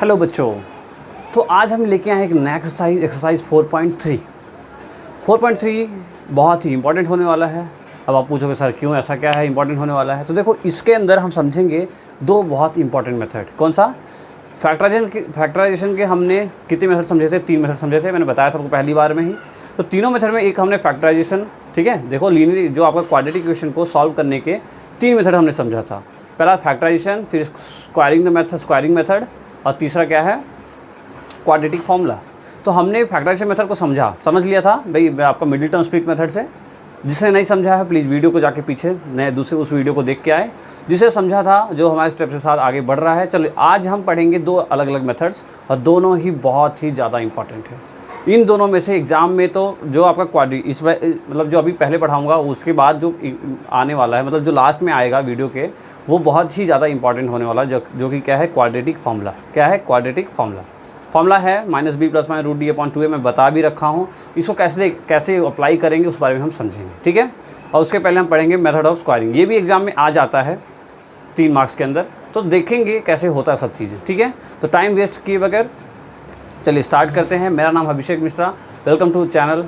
Hello बच्चों, तो आज हम लेके आए एक नया एक्सरसाइज 4.3 बहुत ही इंपॉर्टेंट होने वाला है। अब आप पूछोगे सर क्यों, ऐसा क्या है इंपॉर्टेंट होने वाला है? तो देखो, इसके अंदर हम समझेंगे दो बहुत इंपॉर्टेंट मेथड। कौन सा? फैक्टराइजेशन के हमने कितने मेथड समझे थे? 3 मेथड समझे थे, मैंने बताया था आपको पहली बार में ही। तो तीनों मेथड में एक हमने फैक्टराइजेशन, ठीक है, देखो लीनियर जो आपका क्वाड्रेटिक इक्वेशन को सॉल्व करने के 3 मेथड हमने समझा था। पहला फैक्टराइजेशन, फिर स्क्वायरिंग मेथड, और तीसरा क्या है? Quadratic formula. तो हमने फैक्टराइजेशन मेथड को समझ लिया था भाई आपका मिडिल टर्म स्प्लिट मेथड से। जिसने नहीं समझा है प्लीज़ वीडियो को जाके पीछे नए दूसरे उस वीडियो को देख के आए। जिसे समझा था, जो हमारे स्टेप के साथ आगे बढ़ रहा है। चलो आज हम पढ़ेंगे 2 अलग अलग मेथड्स, और दोनों ही बहुत ही ज़्यादा इंपॉर्टेंट है। इन दोनों में से एग्ज़ाम में तो जो आपका मतलब जो अभी पहले पढ़ाऊँगा उसके बाद जो आने वाला है, मतलब जो लास्ट में आएगा वीडियो के, वो बहुत ही ज़्यादा इंपॉर्टेंट होने वाला है, जो कि क्या है? Quadratic formula. क्या है? क्वाड्रेटिक फॉर्मूला है -b + -√d/2a। मैं बता भी रखा हूँ। इसको कैसे अप्लाई करेंगे उस बारे में हम समझेंगे, ठीक है। और उसके पहले हम पढ़ेंगे मेथड ऑफ स्क्वायरिंग। ये भी एग्जाम में आ जाता है 3 मार्क्स के अंदर, तो देखेंगे कैसे होता है सब चीज़ें, ठीक है। तो टाइम वेस्ट किए बगैर चलिए स्टार्ट करते हैं। मेरा नाम Abhishek Mishra, welcome to channel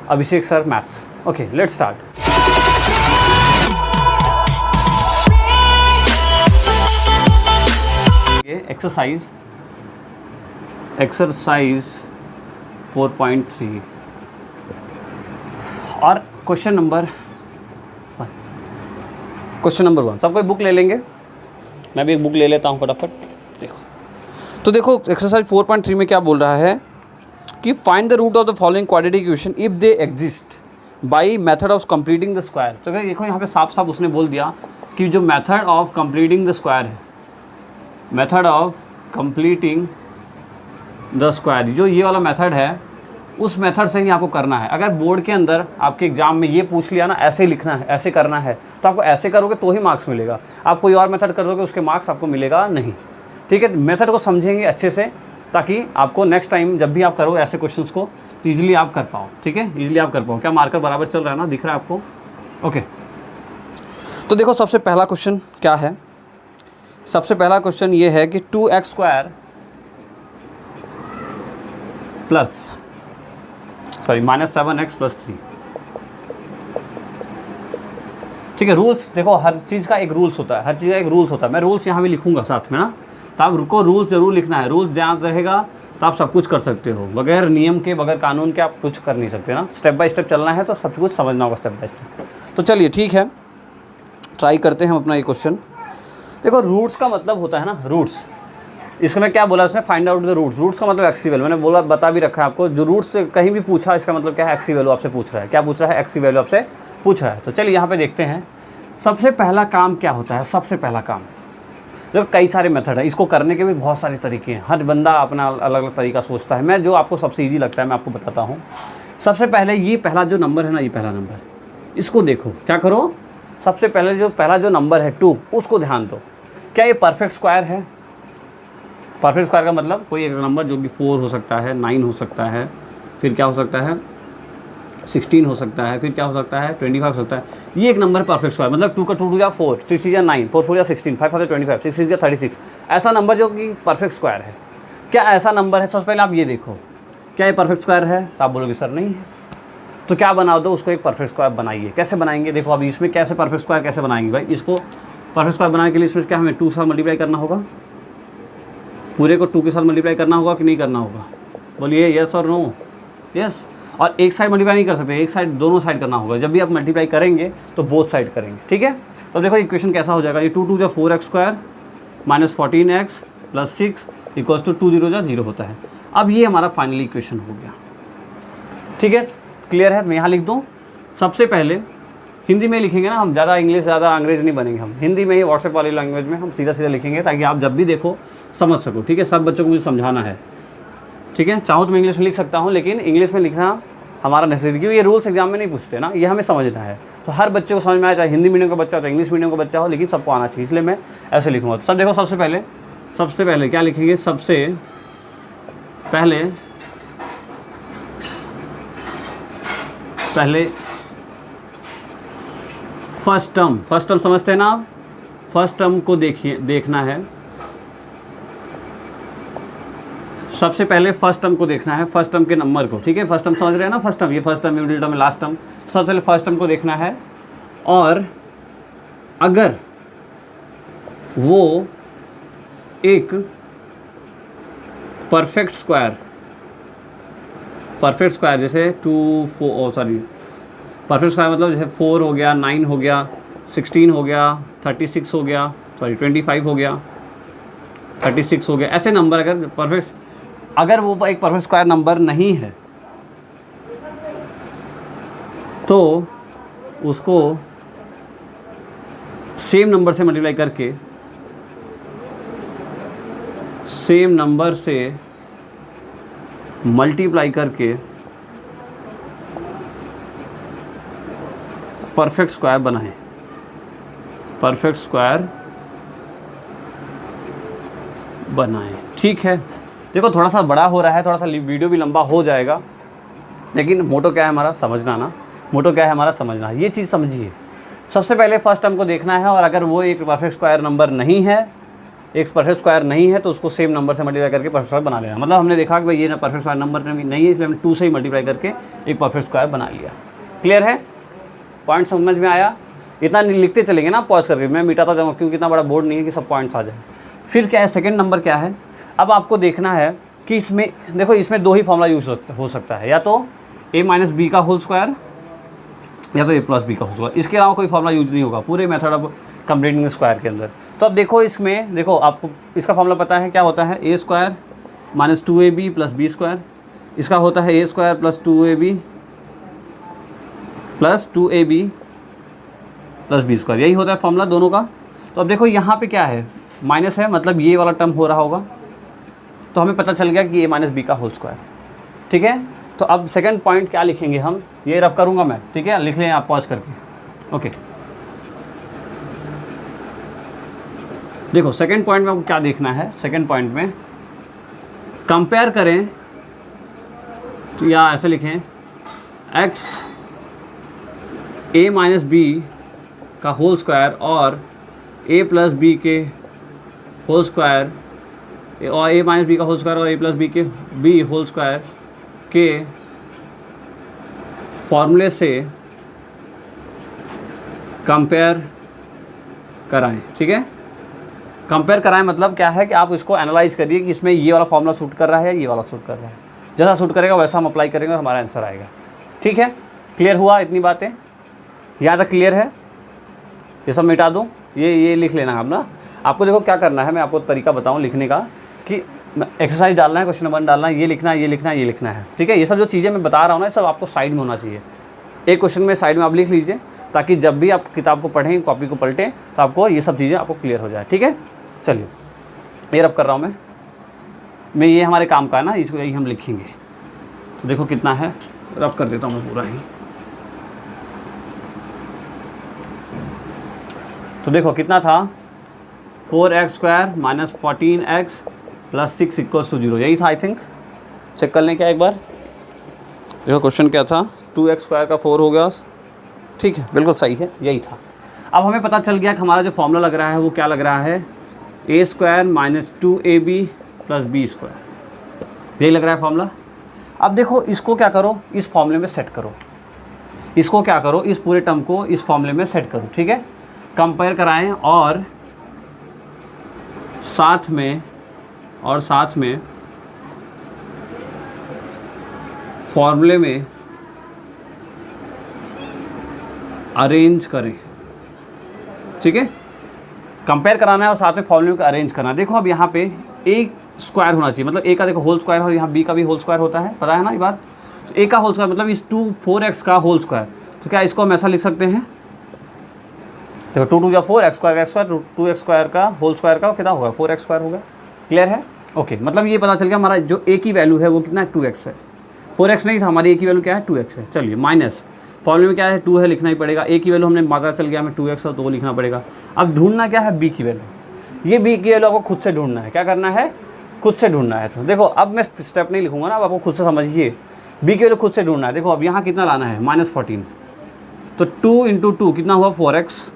Abhishek sir maths. Okay, let's start. ये एक्सरसाइज 4.3 और क्वेश्चन नंबर 1। सब कोई बुक ले लेंगे, मैं भी एक बुक ले लेता हूँ फटाफट। तो देखो एक्सरसाइज 4.3 में क्या बोल रहा है कि find the root of the following quadratic equation if they exist by method of completing the square. तो देखो यहाँ पे साफ साफ उसने बोल दिया कि जो method of completing the square है, method of completing the square, जो ये वाला मेथड है, उस मेथड से ही आपको करना है। अगर बोर्ड के अंदर आपके एग्जाम में ये पूछ लिया ना, ऐसे लिखना है, ऐसे करना है, तो आपको ऐसे करोगे तो ही मार्क्स मिलेगा। आप कोई और मेथड करोगे उसके मार्क्स आपको मिलेगा नहीं, ठीक है। मेथड को समझेंगे अच्छे से, ताकि आपको नेक्स्ट टाइम जब भी आप करो ऐसे क्वेश्चंस को तो ईजिली आप कर पाओ, ठीक है, ईजिली आप कर पाओ। क्या मार्कर बराबर चल रहा है ना, दिख रहा है आपको? ओके, तो देखो सबसे पहला क्वेश्चन क्या है। सबसे पहला क्वेश्चन ये है कि 2x² -7x + 3, ठीक है। रूल्स देखो, हर चीज़ का एक रूल्स होता है, मैं रूल्स यहाँ भी लिखूंगा साथ में ना, तो आप रुको, रूल्स जरूर लिखना है। रूल्स ध्यान रहेगा तो आप सब कुछ कर सकते हो। बगैर नियम के, बगैर कानून के आप कुछ कर नहीं सकते ना। स्टेप बाय स्टेप चलना है तो सब कुछ समझना होगा स्टेप बाय स्टेप। तो चलिए ठीक है, ट्राई करते हैं हम अपना ये क्वेश्चन। देखो रूट्स का मतलब होता है ना, रूट्स। इसमें क्या बोला उसने? Find out the roots. Roots का मतलब एक्स की वैल्यू, मैंने बोला बता भी रखा है आपको। जो रूट्स से कहीं भी पूछा, इसका मतलब क्या है? एक्स की वैल्यू आपसे पूछ रहा है। क्या पूछ रहा है? एक्स की वैल्यू आपसे पूछ रहा है। तो चलिए यहाँ पे देखते हैं सबसे पहला काम क्या होता है। सबसे पहला काम, देखो कई सारे मेथड है, इसको करने के भी बहुत सारे तरीके हैं। हर बंदा अपना अलग अलग तरीका सोचता है। मैं जो आपको सबसे ईजी लगता है मैं आपको बताता हूँ। सबसे पहले ये पहला जो नंबर है ना, ये पहला नंबर, इसको देखो। क्या करो? सबसे पहले पहला जो नंबर है 2, उसको ध्यान दो। क्या ये परफेक्ट स्क्वायर है? परफेक्ट स्क्वायर का मतलब कोई एक नंबर जो कि 4 हो सकता है, 9 हो सकता है, फिर क्या हो सकता है 16 हो सकता है, फिर क्या हो सकता है 25 हो सकता है। ये एक नंबर परफेक्ट स्क्वायर, मतलब 2 का 2 या 4, 6 या 9, 4 4 या 16, 5 5 या 25, 6 6 या 36, ऐसा नंबर जो कि परफेक्ट स्क्वायर है। क्या ऐसा नंबर है? सबसे पहले आप ये देखो, क्या ये परफेक्ट स्क्वायर है? तो आप बोलोगे सर नहीं है। तो क्या बना दो उसको, एक परफेक्ट स्क्वायर बनाइए। कैसे बनाएंगे? देखो अभी इसमें कैसे परफेक्ट स्क्वायर कैसे बनाएंगे भाई। इसको परफेक्ट स्क्वायर बनाने के लिए इसमें क्या हमें 2 के साथ मल्टीप्लाई करना होगा, पूरे को 2 के साथ मल्टीप्लाई करना होगा कि नहीं करना होगा? बोलिए यस और नो। यस। और एक साइड मल्टीप्लाई नहीं कर सकते, एक साइड, दोनों साइड करना होगा। जब भी आप मल्टीप्लाई करेंगे तो बोथ साइड करेंगे, ठीक है। तो देखो इक्वेशन कैसा हो जाएगा, ये 2 2 = 4x² -14x + 6 = 2 0 = 0 होता है। अब ये हमारा फाइनली इक्वेशन हो गया, ठीक है। क्लियर है? मैं यहाँ लिख दूँ। सबसे पहले हिंदी में लिखेंगे ना हम, ज़्यादा इंग्लिश ज़्यादा अंग्रेज़ नहीं बनेंगे हम। हिंदी में ही व्हाट्सएप वाली लैंग्वेज में हम सीधा सीधा लिखेंगे, ताकि आप जब भी देखो समझ सको, ठीक है। सब बच्चों को मुझे समझाना है, ठीक है। चाहूँ तो मैं इंग्लिश में लिख सकता हूँ, लेकिन इंग्लिश में लिखना हमारा नेसेसरी, क्योंकि ये रूल्स एग्जाम में नहीं पूछते ना, ये हमें समझना है। तो हर बच्चे को समझ में आए, चाहे हिंदी मीडियम का बच्चा हो, चाहे इंग्लिश मीडियम का बच्चा हो, लेकिन सबको आना चाहिए, इसलिए मैं ऐसे लिखूँगा। तो सब देखो, सबसे पहले क्या लिखेंगे? सबसे पहले फर्स्ट टर्म समझते हैं ना आप? फर्स्ट टर्म को देखना है। सबसे पहले फर्स्ट टर्म को देखना है, फर्स्ट टर्म के नंबर को, ठीक है। फर्स्ट टर्म समझ रहे हैं ना, फर्स्ट टर्म, ये first term, middle term, last term. सबसे पहले फर्स्ट टर्म को देखना है, और अगर वो एक परफेक्ट स्क्वायर जैसे परफेक्ट स्क्वायर मतलब जैसे 4 हो गया, 9 हो गया, 16 हो गया, 36 हो गया, 25 हो गया, 36 हो गया, ऐसे नंबर अगर वो एक परफेक्ट स्क्वायर नंबर नहीं है तो उसको सेम नंबर से मल्टीप्लाई करके, परफेक्ट स्क्वायर बनाएं, ठीक है। देखो थोड़ा सा बड़ा हो रहा है, थोड़ा सा वीडियो भी लंबा हो जाएगा, लेकिन मोटो क्या है हमारा, समझना। ये चीज़ समझिए। सबसे पहले फर्स्ट टर्म को देखना है, और अगर वो एक परफेक्ट स्क्वायर नंबर नहीं है, तो उसको सेम नंबर से मल्टीप्लाई करके परफेक्ट स्क्वायर बना लेना। मतलब हमने देखा कि भाई ये ना परफेक्ट स्क्वायर नंबर नहीं है, इसलिए हमने 2 से ही मल्टीप्लाई करके एक परफेक्ट स्क्वायर बना लिया। क्लियर है? पॉइंट समझ में आया? इतना लिखते चलेंगे ना पॉज करके, मैं मिटाता जाऊँगा क्योंकि इतना बड़ा बोर्ड नहीं है कि सब पॉइंट्स आ जाए। फिर क्या है, सेकंड नंबर क्या है, अब आपको देखना है कि इसमें देखो, इसमें 2 ही फॉर्मूला यूज हो सकता है, या तो a माइनस बी का होल स्क्वायर या तो a प्लस बी का होल स्क्वायर। इसके अलावा कोई फॉर्मूला यूज नहीं होगा पूरे मेथड ऑफ कंप्लीटिंग स्क्वायर के अंदर। तो अब देखो इसमें, देखो आपको इसका फॉर्मूला पता है क्या होता है, a square minus 2ab plus B square. इसका होता है a square plus 2ab plus B square. यही होता है फॉर्मूला दोनों का। तो अब देखो यहाँ पे क्या है, माइनस है, मतलब ये वाला टर्म हो रहा होगा, तो हमें पता चल गया कि a माइनस बी का होल स्क्वायर, ठीक है। तो अब सेकंड पॉइंट क्या लिखेंगे हम, ये रब करूँगा मैं, ठीक है, लिख लें आप पॉज करके। ओके, देखो सेकंड पॉइंट में आपको क्या देखना है, सेकंड पॉइंट में कंपेयर करें, तो या ऐसे लिखें, x a माइनस बी का होल स्क्वायर और a प्लस बी के होल स्क्वायर, और a माइनस बी का होल स्क्वायर और a plus B whole square के फॉर्मूले से कंपेयर कराएं, ठीक है। कंपेयर कराएं मतलब क्या है कि आप इसको एनालाइज करिए कि इसमें ये वाला फॉर्मूला सूट कर रहा है, ये वाला सूट कर रहा है। जैसा सूट करेगा वैसा हम अप्लाई करेंगे और हमारा आंसर आएगा, ठीक है। क्लियर हुआ? इतनी बातें यहाँ तक क्लियर है? ये सब मिटा दूँ, ये लिख लेना आप ना। आपको देखो क्या करना है, मैं आपको तरीका बताऊँ लिखने का, कि एक्सरसाइज डालना है, क्वेश्चन नंबर डालना है, ये लिखना है, ठीक है। ये सब जो चीज़ें मैं बता रहा हूँ ना, ये सब आपको साइड में होना चाहिए। एक क्वेश्चन में साइड में आप लिख लीजिए, ताकि जब भी आप किताब को पढ़ें, कॉपी को पलटें, तो आपको ये सब चीज़ें आपको क्लियर हो जाए, ठीक है। चलिए, ये रब कर रहा हूँ मैं ये हमारे काम का है ना, इसको यही हम लिखेंगे। तो देखो कितना है, रब कर देता हूँ मैं पूरा ही। तो देखो कितना था, 4x square minus 14x plus 6 equals to 0, यही था आई थिंक। चेक कर लें क्या एक बार। देखो क्वेश्चन क्या था, 2x स्क्वायर का 4 हो गया, ठीक है, बिल्कुल सही है, यही था। अब हमें पता चल गया कि हमारा जो फॉर्मूला लग रहा है वो क्या लग रहा है, a square minus 2ab plus B square, यही लग रहा है फॉर्मूला। अब देखो इसको क्या करो, इस फॉर्मूले में सेट करो, इसको क्या करो, इस पूरे टर्म को इस फॉर्मूले में सेट करो, ठीक है। कंपेयर कराएं और साथ में फॉर्मूले में अरेंज करें, ठीक है। कंपेयर कराना है और साथ में फॉर्मूले को अरेंज करना है। देखो अब यहाँ पे a स्क्वायर होना चाहिए, मतलब a का देखो होल स्क्वायर और यहाँ b का भी होल स्क्वायर होता है, पता है ना ये बात। तो a का होल स्क्वायर मतलब इस 4x का होल स्क्वायर। तो क्या इसको हम ऐसा लिख सकते हैं, देखो 2 2 या 4 x स्क्वायर 2x स्क्वायर का होल स्क्वायर का कितना होगा, 4x स्क्वायर होगा। क्लियर है? ओके, मतलब ये पता चल गया हमारा जो a की वैल्यू है वो कितना है, 2x है। 4x नहीं था, हमारी a की वैल्यू क्या है, 2x है। चलिए माइनस फॉर्मूले में क्या है, 2 है, लिखना ही पड़ेगा। a की वैल्यू हमने पता चल गया हमें 2x है, तो वो लिखना पड़ेगा। अब ढूंढना क्या है, b की वैल्यू। ये b की वैल्यू आपको खुद से ढूंढना है, क्या करना है, खुद से ढूंढना है। तो देखो अब मैं स्टेप नहीं लिखूंगा ना, अब आपको खुद से समझिए, b की वैल्यू खुद से ढूंढना है। देखो अब यहाँ कितना लाना है, -14, तो 2 × 2 कितना हुआ, 4x।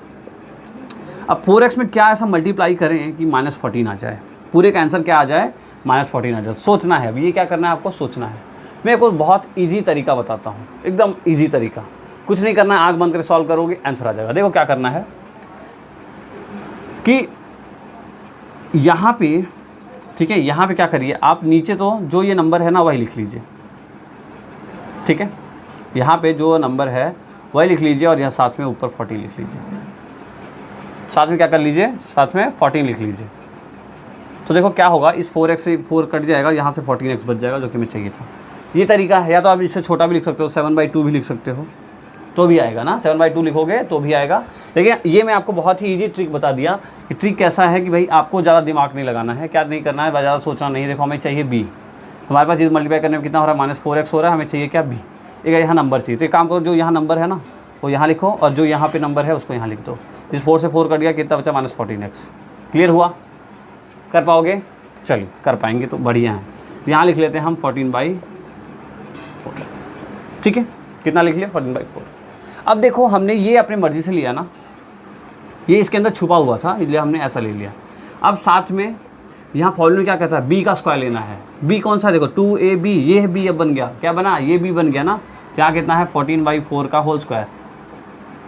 अब 4x में क्या ऐसा मल्टीप्लाई करें कि -14 आ जाए। पूरे का आंसर क्या आ जाए, -14 आ जाए। सोचना है, अब ये क्या करना है आपको, सोचना है। मैं आपको बहुत ईजी तरीका बताता हूँ, एकदम ईजी तरीका, कुछ नहीं करना है, आँख बंद करके सॉल्व करोगे आंसर आ जाएगा। देखो क्या करना है कि यहाँ पे, ठीक है, यहाँ पे क्या करिए आप, नीचे तो जो ये नंबर है ना वही लिख लीजिए, ठीक है, यहाँ पे जो नंबर है वही लिख लीजिए और यहाँ साथ में ऊपर 14 लिख लीजिए, साथ में क्या कर लीजिए, साथ में 14 लिख लीजिए। तो देखो क्या होगा, इस 4x से 4 कट जाएगा, यहाँ से 14x बच जाएगा जो कि हमें चाहिए था। ये तरीका है, या तो आप इससे छोटा भी लिख सकते हो, 7/2 भी लिख सकते हो तो भी आएगा ना, 7/2 लिखोगे तो भी आएगा। लेकिन ये मैं आपको बहुत ही ईजी ट्रिक बता दिया कि ट्रिक कैसा है कि भाई आपको ज़्यादा दिमाग नहीं लगाना है, क्या नहीं करना है, ज़्यादा सोचना नहीं। देखो हमें चाहिए b, हमारे पास ये मल्टीप्लाई करने में कितना हो रहा है, -4x हो रहा है, हमें चाहिए क्या, b। एक यहाँ नंबर चाहिए, तो एक काम करो, जो यहाँ नंबर है ना वो यहाँ लिखो और जो यहाँ पे नंबर है उसको यहाँ लिख दो। जिस 4 से 4 कट गया, कितना बचा, -14x। क्लियर हुआ, कर पाओगे, चलिए कर पाएंगे तो बढ़िया है। तो यहाँ लिख लेते हैं हम 14/4, ठीक है, कितना लिख लिया, 14/4। अब देखो हमने ये अपनी मर्ज़ी से लिया ना, ये इसके अंदर छुपा हुआ था इसलिए हमने ऐसा ले लिया। अब साथ में यहाँ फॉर्मूले में क्या कहता है, b का स्क्वायर लेना है। b कौन सा, देखो 2ab, ये है b, अब बन गया, क्या बना, ये b बन गया ना। क्या कितना है, 14/4 का होल स्क्वायर।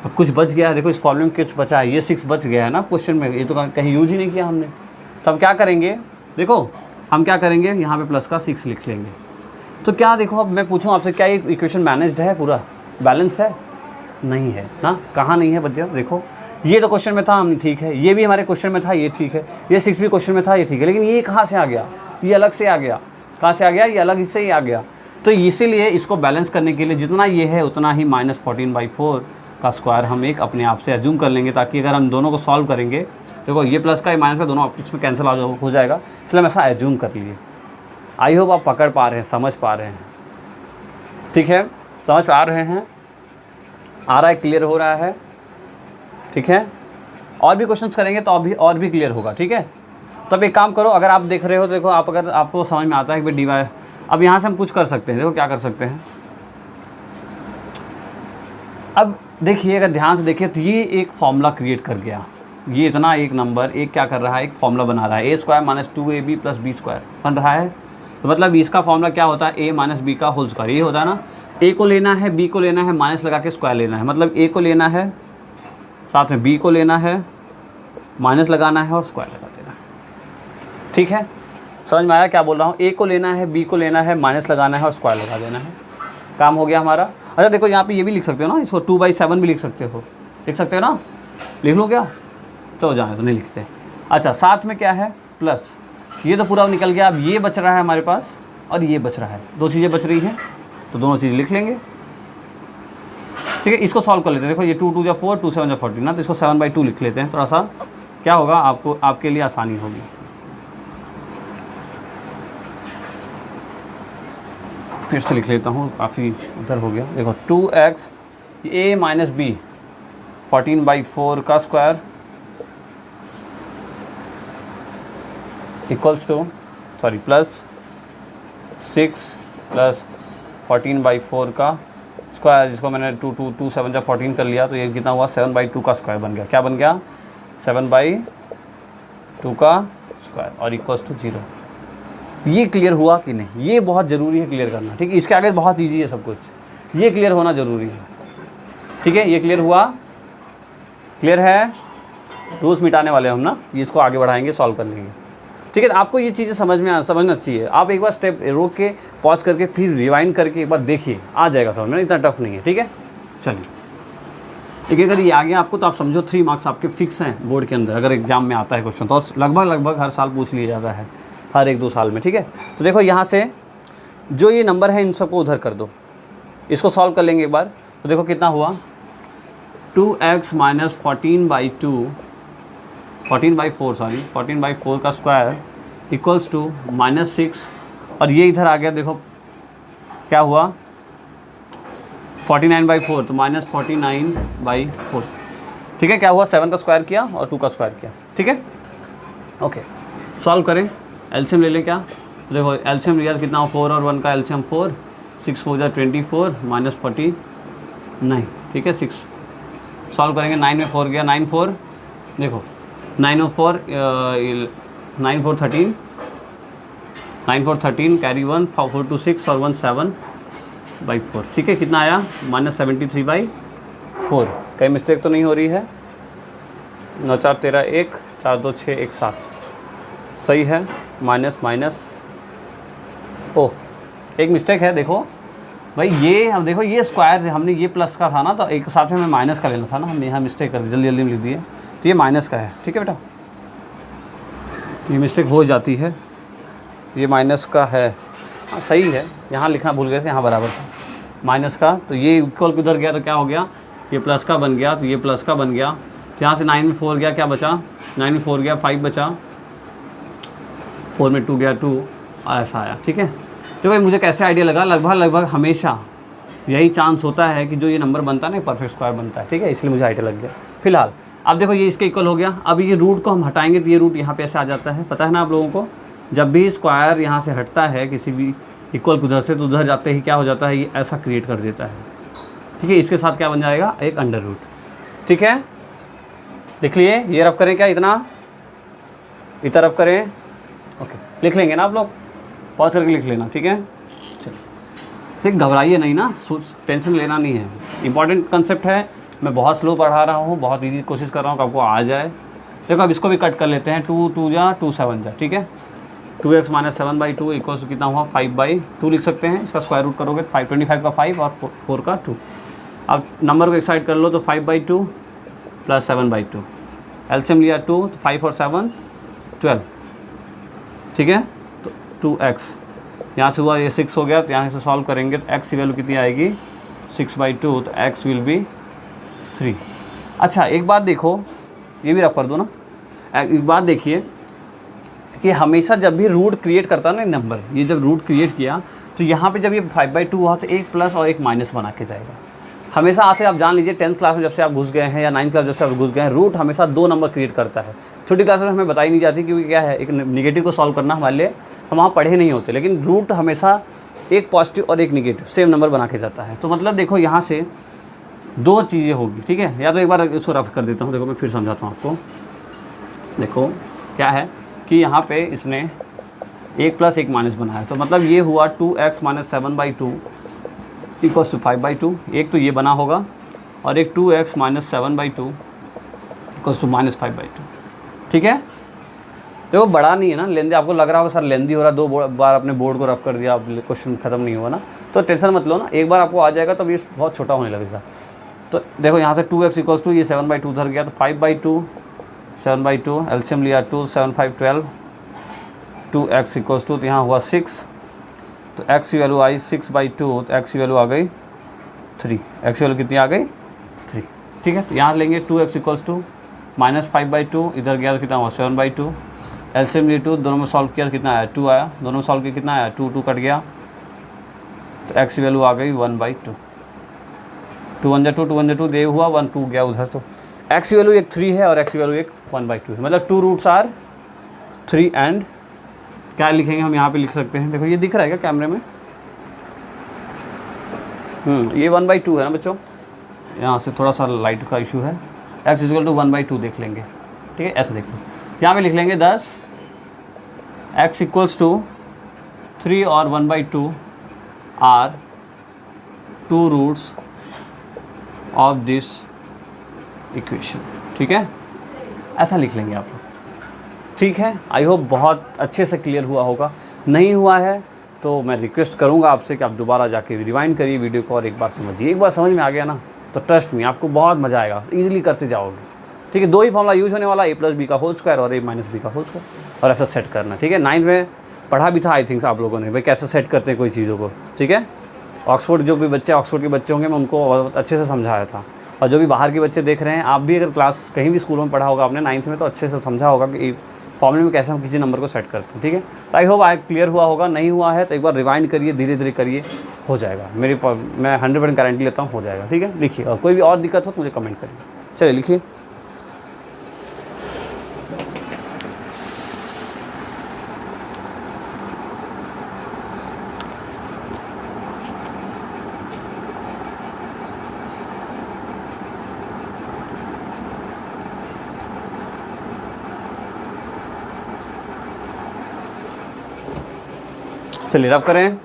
अब कुछ बच गया है, देखो इस फॉर्मूले में कुछ बचा है, ये 6 बच गया है ना क्वेश्चन में, ये तो कहीं यूज ही नहीं किया हमने। तो अब क्या करेंगे, देखो हम क्या करेंगे, यहाँ पे प्लस का 6 लिख लेंगे। तो क्या देखो, अब मैं पूछूँ आपसे, क्या ये इक्वेशन मैनेज्ड है, पूरा बैलेंस है, नहीं है ना, कहाँ नहीं है बच्चे, देखो ये तो क्वेश्चन में था, हम ठीक है, ये भी हमारे क्वेश्चन में था, ये ठीक है, ये 6 भी क्वेश्चन में था, ये ठीक है, लेकिन ये कहाँ से आ गया, ये अलग से आ गया, कहाँ से आ गया, ये अलग से ही आ गया। तो इसीलिए इसको बैलेंस करने के लिए जितना ये है उतना ही -14/4 का स्क्वायर हम एक अपने आप से एज्यूम कर लेंगे, ताकि अगर हम दोनों को सॉल्व करेंगे, देखो ये प्लस का, ये माइनस का, दोनों आपस में कैंसिल हो जाएगा, इसलिए हम ऐसा एज्यूम कर लिए। आई होप आप पकड़ पा रहे हैं, समझ पा रहे हैं, ठीक है, समझ पा रहे हैं, आ रहा है, क्लियर हो रहा है, ठीक है। और भी क्वेश्चंस करेंगे तो अभी और भी क्लियर होगा, ठीक है। तो अब एक काम करो, अगर आप देख रहे हो, देखो आप, अगर आपको समझ में आता है कि भाई dy, अब यहाँ से हम कुछ कर सकते हैं, देखो क्या कर सकते हैं। अब देखिए, अगर ध्यान से देखिए तो ये एक फॉर्मूला क्रिएट कर गया, ये इतना एक नंबर एक क्या कर रहा है, एक फॉर्मूला बना रहा है, a² - 2ab + b² बन रहा है। तो मतलब इसका फॉर्मूला क्या होता है, a - b का होल स्क्वायर, ये होता है ना, a को लेना है, b को लेना है, माइनस लगा के स्क्वायर लेना है, मतलब a को लेना है, साथ में b को लेना है, माइनस लगाना है और स्क्वायर लगा देना है, ठीक है। समझ में आया क्या बोल रहा हूँ, a को लेना है, b को लेना है, माइनस लगाना है और स्क्वायर लगा देना है, काम हो गया हमारा। अच्छा देखो यहाँ पे ये भी लिख सकते हो ना, इसको 2/7 भी लिख सकते हो, लिख सकते हो ना, लिख लो क्या, तो जाए तो नहीं लिखते। अच्छा साथ में क्या है, प्लस, ये तो पूरा निकल गया। अब ये बच रहा है हमारे पास और ये बच रहा है, दो चीज़ें बच रही हैं, तो दोनों चीज़ लिख लेंगे, ठीक है। इसको सॉल्व कर लेते हैं, देखो ये 2 2 = 4, 2 7 = 14 ना, तो इसको 7/2 लिख लेते हैं, थोड़ा सा क्या होगा, आपको आपके लिए आसानी होगी। फिर से लिख लेता हूँ, काफ़ी उधर हो गया। देखो 2x a - b 14/4 का square equals to, sorry, plus 6 + 14/4 का स्क्वायर, जिसको मैंने 2 7 = 14 कर लिया, तो ये कितना हुआ, 7/2 का स्क्वायर बन गया। क्या बन गया, 7/2 का स्क्वायर और इक्वल्स टू 0। ये क्लियर हुआ कि नहीं, ये बहुत ज़रूरी है क्लियर करना, ठीक है। इसके आगे बहुत ईजी है सब कुछ, ये क्लियर होना ज़रूरी है, ठीक है। ये क्लियर हुआ, क्लियर है, रूल्स मिटाने वाले हम ना, ये इसको आगे बढ़ाएंगे, सॉल्व कर लेंगे, ठीक है। आपको ये चीज़ें समझना चाहिए, आप एक बार स्टेप रोक के पॉज करके फिर रिवाइंड करके एक बार देखिए, आ जाएगा समझ में, इतना टफ नहीं है, ठीक है। चलिए ठीक है, अगर ये आ गया आपको तो आप समझो 3 मार्क्स आपके फिक्स हैं बोर्ड के अंदर, अगर एग्जाम में आता है क्वेश्चन, तो लगभग हर साल पूछ लिया जाता है, हर 1-2 साल में, ठीक है। तो देखो यहाँ से जो ये नंबर है इन सबको उधर कर दो, इसको सॉल्व कर लेंगे एक बार। तो देखो कितना हुआ, 2x - 14/4 का स्क्वायर इक्वल्स टू -6, और ये इधर आ गया, देखो क्या हुआ, 49/4, तो -49/4, ठीक है। क्या हुआ, 7 का स्क्वायर किया और 2 का स्क्वायर किया, ठीक है। ओके, सॉल्व करें, एलसीएम ले लें क्या, देखो एलसीएम लिया कितना, 4 और 1 का एलसीएम 4, 6 4 = 24 -49, ठीक है। 6 सॉल्व करेंगे, 9 में 4 गया, 9 4, देखो 9 और 4 9 4 13, 9 4 13 कैरी 1, 4 2 6 और 1 7/4। ठीक है, कितना आया -73/4। कहीं मिस्टेक तो नहीं हो रही है? 9 4 13 1, 4 2 6 1 7, सही है। माइनस माइनस, ओह एक मिस्टेक है, देखो भाई ये हम देखो ये स्क्वायर है, हमने ये प्लस का था ना, तो एक साथ में हमें माइनस का लेना था ना, हमने यहाँ मिस्टेक कर दी, जल्दी जल्दी में लिख दिए, तो ये माइनस का है। ठीक है बेटा, ये मिस्टेक हो जाती है, ये माइनस का है। हाँ सही है, यहाँ लिखना भूल गए थे, यहाँ बराबर था माइनस का, तो ये इक्वल किधर गया तो क्या हो गया, ये प्लस का बन गया, तो ये प्लस का बन गया, तो यहाँ से 9 में 4 गया, क्या बचा, 9 में 4 गया 5 बचा, 4 में 2 गया 2, ऐसा आया। ठीक है, तो भाई मुझे कैसे आइडिया लगा, लगभग हमेशा यही चांस होता है कि जो ये नंबर बनता है ना परफेक्ट स्क्वायर बनता है। ठीक है, इसलिए मुझे आइडिया लग गया। फिलहाल अब देखो ये इसके इक्वल हो गया, अब ये रूट को हम हटाएंगे तो ये रूट यहाँ पे ऐसे आ जाता है, पता है ना आप लोगों को, जब भी स्क्वायर यहाँ से हटता है किसी भी इक्वल उधर से, तो उधर जाते ही क्या हो जाता है, ये ऐसा क्रिएट कर देता है। ठीक है, इसके साथ क्या बन जाएगा, एक अंडर रूट। ठीक है, लिख लिए, ये रफ करें क्या, इतना रफ करें, ओके लिख लेंगे ना आप लोग, पॉज करके लिख लेना। ठीक है, चलिए, ठीक घबराइए नहीं ना, टेंशन लेना नहीं है, इंपॉर्टेंट कंसेप्ट है। मैं बहुत स्लो पढ़ा रहा हूँ, बहुत इजी कोशिश कर रहा हूँ कि आपको आ जाए। देखो अब इसको भी कट कर लेते हैं, 2 2 जा 2 7 जा। ठीक है, 2x - 7/2 इक्वल्स कितना हुआ, 5/2 लिख सकते हैं, इसका स्क्वायर रूट करोगे 25 का 5 और 4 का 2। अब नंबर को एक साइड कर लो, तो 5/2 + 7/2, एलसीएम लिया 2, तो 5 और 7 12। ठीक है, तो 2x यहाँ से हुआ, ये 6 हो गया, तो यहाँ से सॉल्व करेंगे तो x की वैल्यू कितनी आएगी, 6/2, तो x विल बी 3। अच्छा एक बात देखो, ये भी रख कर दो ना, एक बात देखिए कि हमेशा जब भी रूट क्रिएट करता है ना नंबर, ये जब रूट क्रिएट किया तो यहाँ पे जब ये 5/2 हुआ तो एक प्लस और एक माइनस बना के जाएगा हमेशा। आते आप जान लीजिए 10th क्लास में जब से आप घुस गए हैं या 9th क्लास जब से आप घुस गए हैं, रूट हमेशा 2 नंबर क्रिएट करता है। छोटी क्लास में हमें बताई नहीं जाती, क्योंकि क्या है, एक निगेटिव को सॉल्व करना हमारे लिए हम वहाँ पढ़े नहीं होते, लेकिन रूट हमेशा एक पॉजिटिव और एक निगेटिव सेम नंबर बना के जाता है। तो मतलब देखो यहाँ से 2 चीज़ें होगी। ठीक है, या तो एक बार इसको रफ कर देता हूँ, देखो मैं फिर समझाता हूँ आपको। देखो क्या है कि यहाँ पे इसने एक प्लस एक माइनस बनाया, तो मतलब ये हुआ 2x - 7/2 इक्वल्स टू 5/2। एक तो ये बना होगा, और एक 2x - 7/2 इक्वल्स टू -5/2। ठीक है, देखो बड़ा नहीं है ना, लेंदी आपको लग रहा होगा सर लेंदी हो रहा, 2 बार अपने बोर्ड को रफ कर दिया, क्वेश्चन ख़त्म नहीं हुआ ना, तो टेंशन मत लो ना, एक बार आपको आ जाएगा तो ये बहुत छोटा होने लगेगा। तो देखो यहाँ से 2x इक्वल्स टू ये 7/2 उधर गया, तो 5/2 7/2, एलसीएम लिया 2, 7 5 12, 2x इक्वल्स टू, तो यहाँ हुआ 6, तो x की वैल्यू आई 6/2, तो x की वैल्यू आ गई 3, x की वैल्यू कितनी आ गई 3। ठीक है, तो यहाँ लेंगे 2x इक्वल्स टू -5/2, इधर गया तो कितना हुआ 7/2, एलसीएम लिया 2, दोनों में सॉल्व किया तो कितना आया 2 आया, दोनों में सॉल्व किया कितना आया 2 2 कट गया, तो x की वैल्यू आ गई 1/2, 2 1 2 2 1 2 दे हुआ 1 2 गया उधर, तो x की वैल्यू एक 3 है और x की वैल्यू एक 1/2 है, मतलब 2 रूट्स आर 3 एंड क्या लिखेंगे हम यहाँ पे लिख सकते हैं, देखो ये दिख रहा है क्या कैमरे में, ये 1/2 है ना बच्चों, यहाँ से थोड़ा सा लाइट का इशू है, x = 1/2 देख लेंगे। ठीक है, ऐसे देख लो, यहाँ पे लिख लेंगे 10, x = 3 और 1/2 are 2 roots of this equation. ठीक है, ऐसा लिख लेंगे आप लोग। ठीक है, आई होप बहुत अच्छे से क्लियर हुआ होगा, नहीं हुआ है तो मैं रिक्वेस्ट करूंगा आपसे कि आप दोबारा जाके रिवाइंड करिए वीडियो को और एक बार समझिए। एक बार समझ में आ गया ना तो ट्रस्ट में आपको बहुत मज़ा आएगा, ईजिली करते जाओगे। ठीक है, 2 ही फॉर्मूला यूज़ होने वाला, a + b का होल स्क्वायर और a - b का होल स्क्वायर, और ऐसा सेट करना। ठीक है, 9th में पढ़ा भी था आई थिंक आप लोगों ने, भाई कैसे सेट करते हैं कोई चीज़ों को। ठीक है, ऑक्सफोर्ड जो भी बच्चे ऑक्सफोर्ड के बच्चे होंगे मैं उनको बहुत अच्छे से समझाया था, और जो भी बाहर के बच्चे देख रहे हैं, आप भी अगर क्लास कहीं भी स्कूल में पढ़ा होगा आपने 9th में, तो अच्छे से समझा होगा कि फॉर्मूले में कैसे हम किसी नंबर को सेट करते हैं। ठीक है, आई होप क्लियर हुआ होगा, नहीं हुआ है तो एक बार रिवाइंड करिए, धीरे धीरे करिए, हो जाएगा। मैं 100% गारंटी लेता हूँ हो जाएगा। ठीक है, लिखिए, और कोई भी और दिक्कत हो तो मुझे कमेंट करिए। चलिए लिखिए। चलिए रब करें।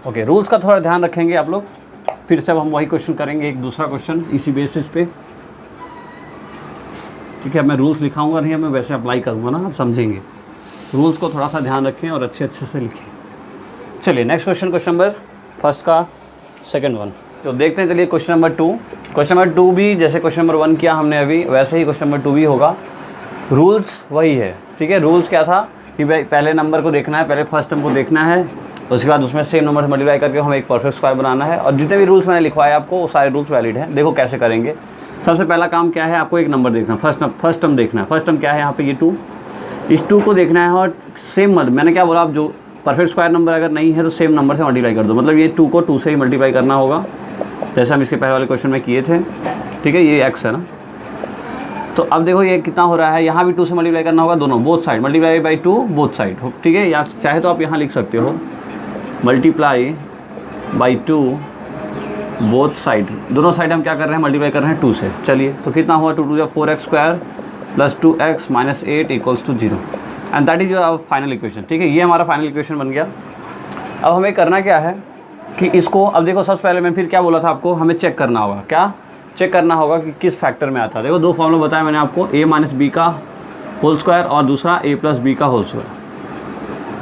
ओके, रूल्स का थोड़ा ध्यान रखेंगे आप लोग। फिर से अब हम वही क्वेश्चन करेंगे, एक दूसरा क्वेश्चन इसी बेसिस पे। ठीक है, मैं रूल्स लिखाऊंगा नहीं, मैं वैसे अप्लाई करूंगा ना, आप समझेंगे। रूल्स को थोड़ा सा ध्यान रखें और अच्छे से लिखें। चलिए next question, question number first का सेकंड वन तो देखते हैं। चलिए क्वेश्चन नंबर 2। क्वेश्चन नंबर 2 भी जैसे क्वेश्चन नंबर 1 किया हमने अभी, वैसे ही क्वेश्चन नंबर 2 भी होगा। रूल्स वही है। ठीक है, रूल्स क्या था कि भाई पहले नंबर को देखना है, पहले फर्स्ट टर्म को देखना है, उसके बाद उसमें सेम नंबर से मल्टीप्लाई करके हमें एक परफेक्ट स्क्वायर बनाना है। और जितने भी रूल्स मैंने लिखवाए आपको वो सारे रूल्स वैलिड हैं। देखो कैसे करेंगे। सबसे पहला काम क्या है, आपको एक नंबर देखना है, फर्स्ट टर्म देखना है। फर्स्ट टर्म क्या है यहाँ पे, ये 2। इस 2 को देखना है और सेम मैंने क्या बोला, आप जो परफेक्ट स्क्वायर नंबर अगर नहीं है तो सेम नंबर से मल्टीप्लाई कर दो। मतलब ये 2 को 2 से ही मल्टीप्लाई करना होगा, जैसे हम इसके पहले वाले क्वेश्चन में किए थे। ठीक है, ये x है ना। तो अब देखो ये कितना हो रहा है, यहाँ भी 2 से मल्टीप्लाई करना होगा, दोनों both side multiply by 2 both side. ठीक है, या चाहे तो आप यहाँ लिख सकते हो मल्टीप्लाई बाई 2 बोथ साइड। दोनों साइड हम क्या कर रहे हैं, मल्टीप्लाई कर रहे हैं 2 से। चलिए तो कितना हुआ, 2 2 4x square plus 2x minus 8 equals to 0 and that is your final equation. ठीक है, ये हमारा फाइनल इक्वेशन बन गया। अब हमें करना क्या है कि इसको, अब देखो सबसे पहले मैं फिर क्या बोला था आपको, हमें चेक करना होगा। क्या चेक करना होगा कि किस फैक्टर में आता है। देखो 2 फॉर्मूला बताया मैंने आपको, a माइनस बी का होल स्क्वायर और दूसरा a प्लस बी का whole square,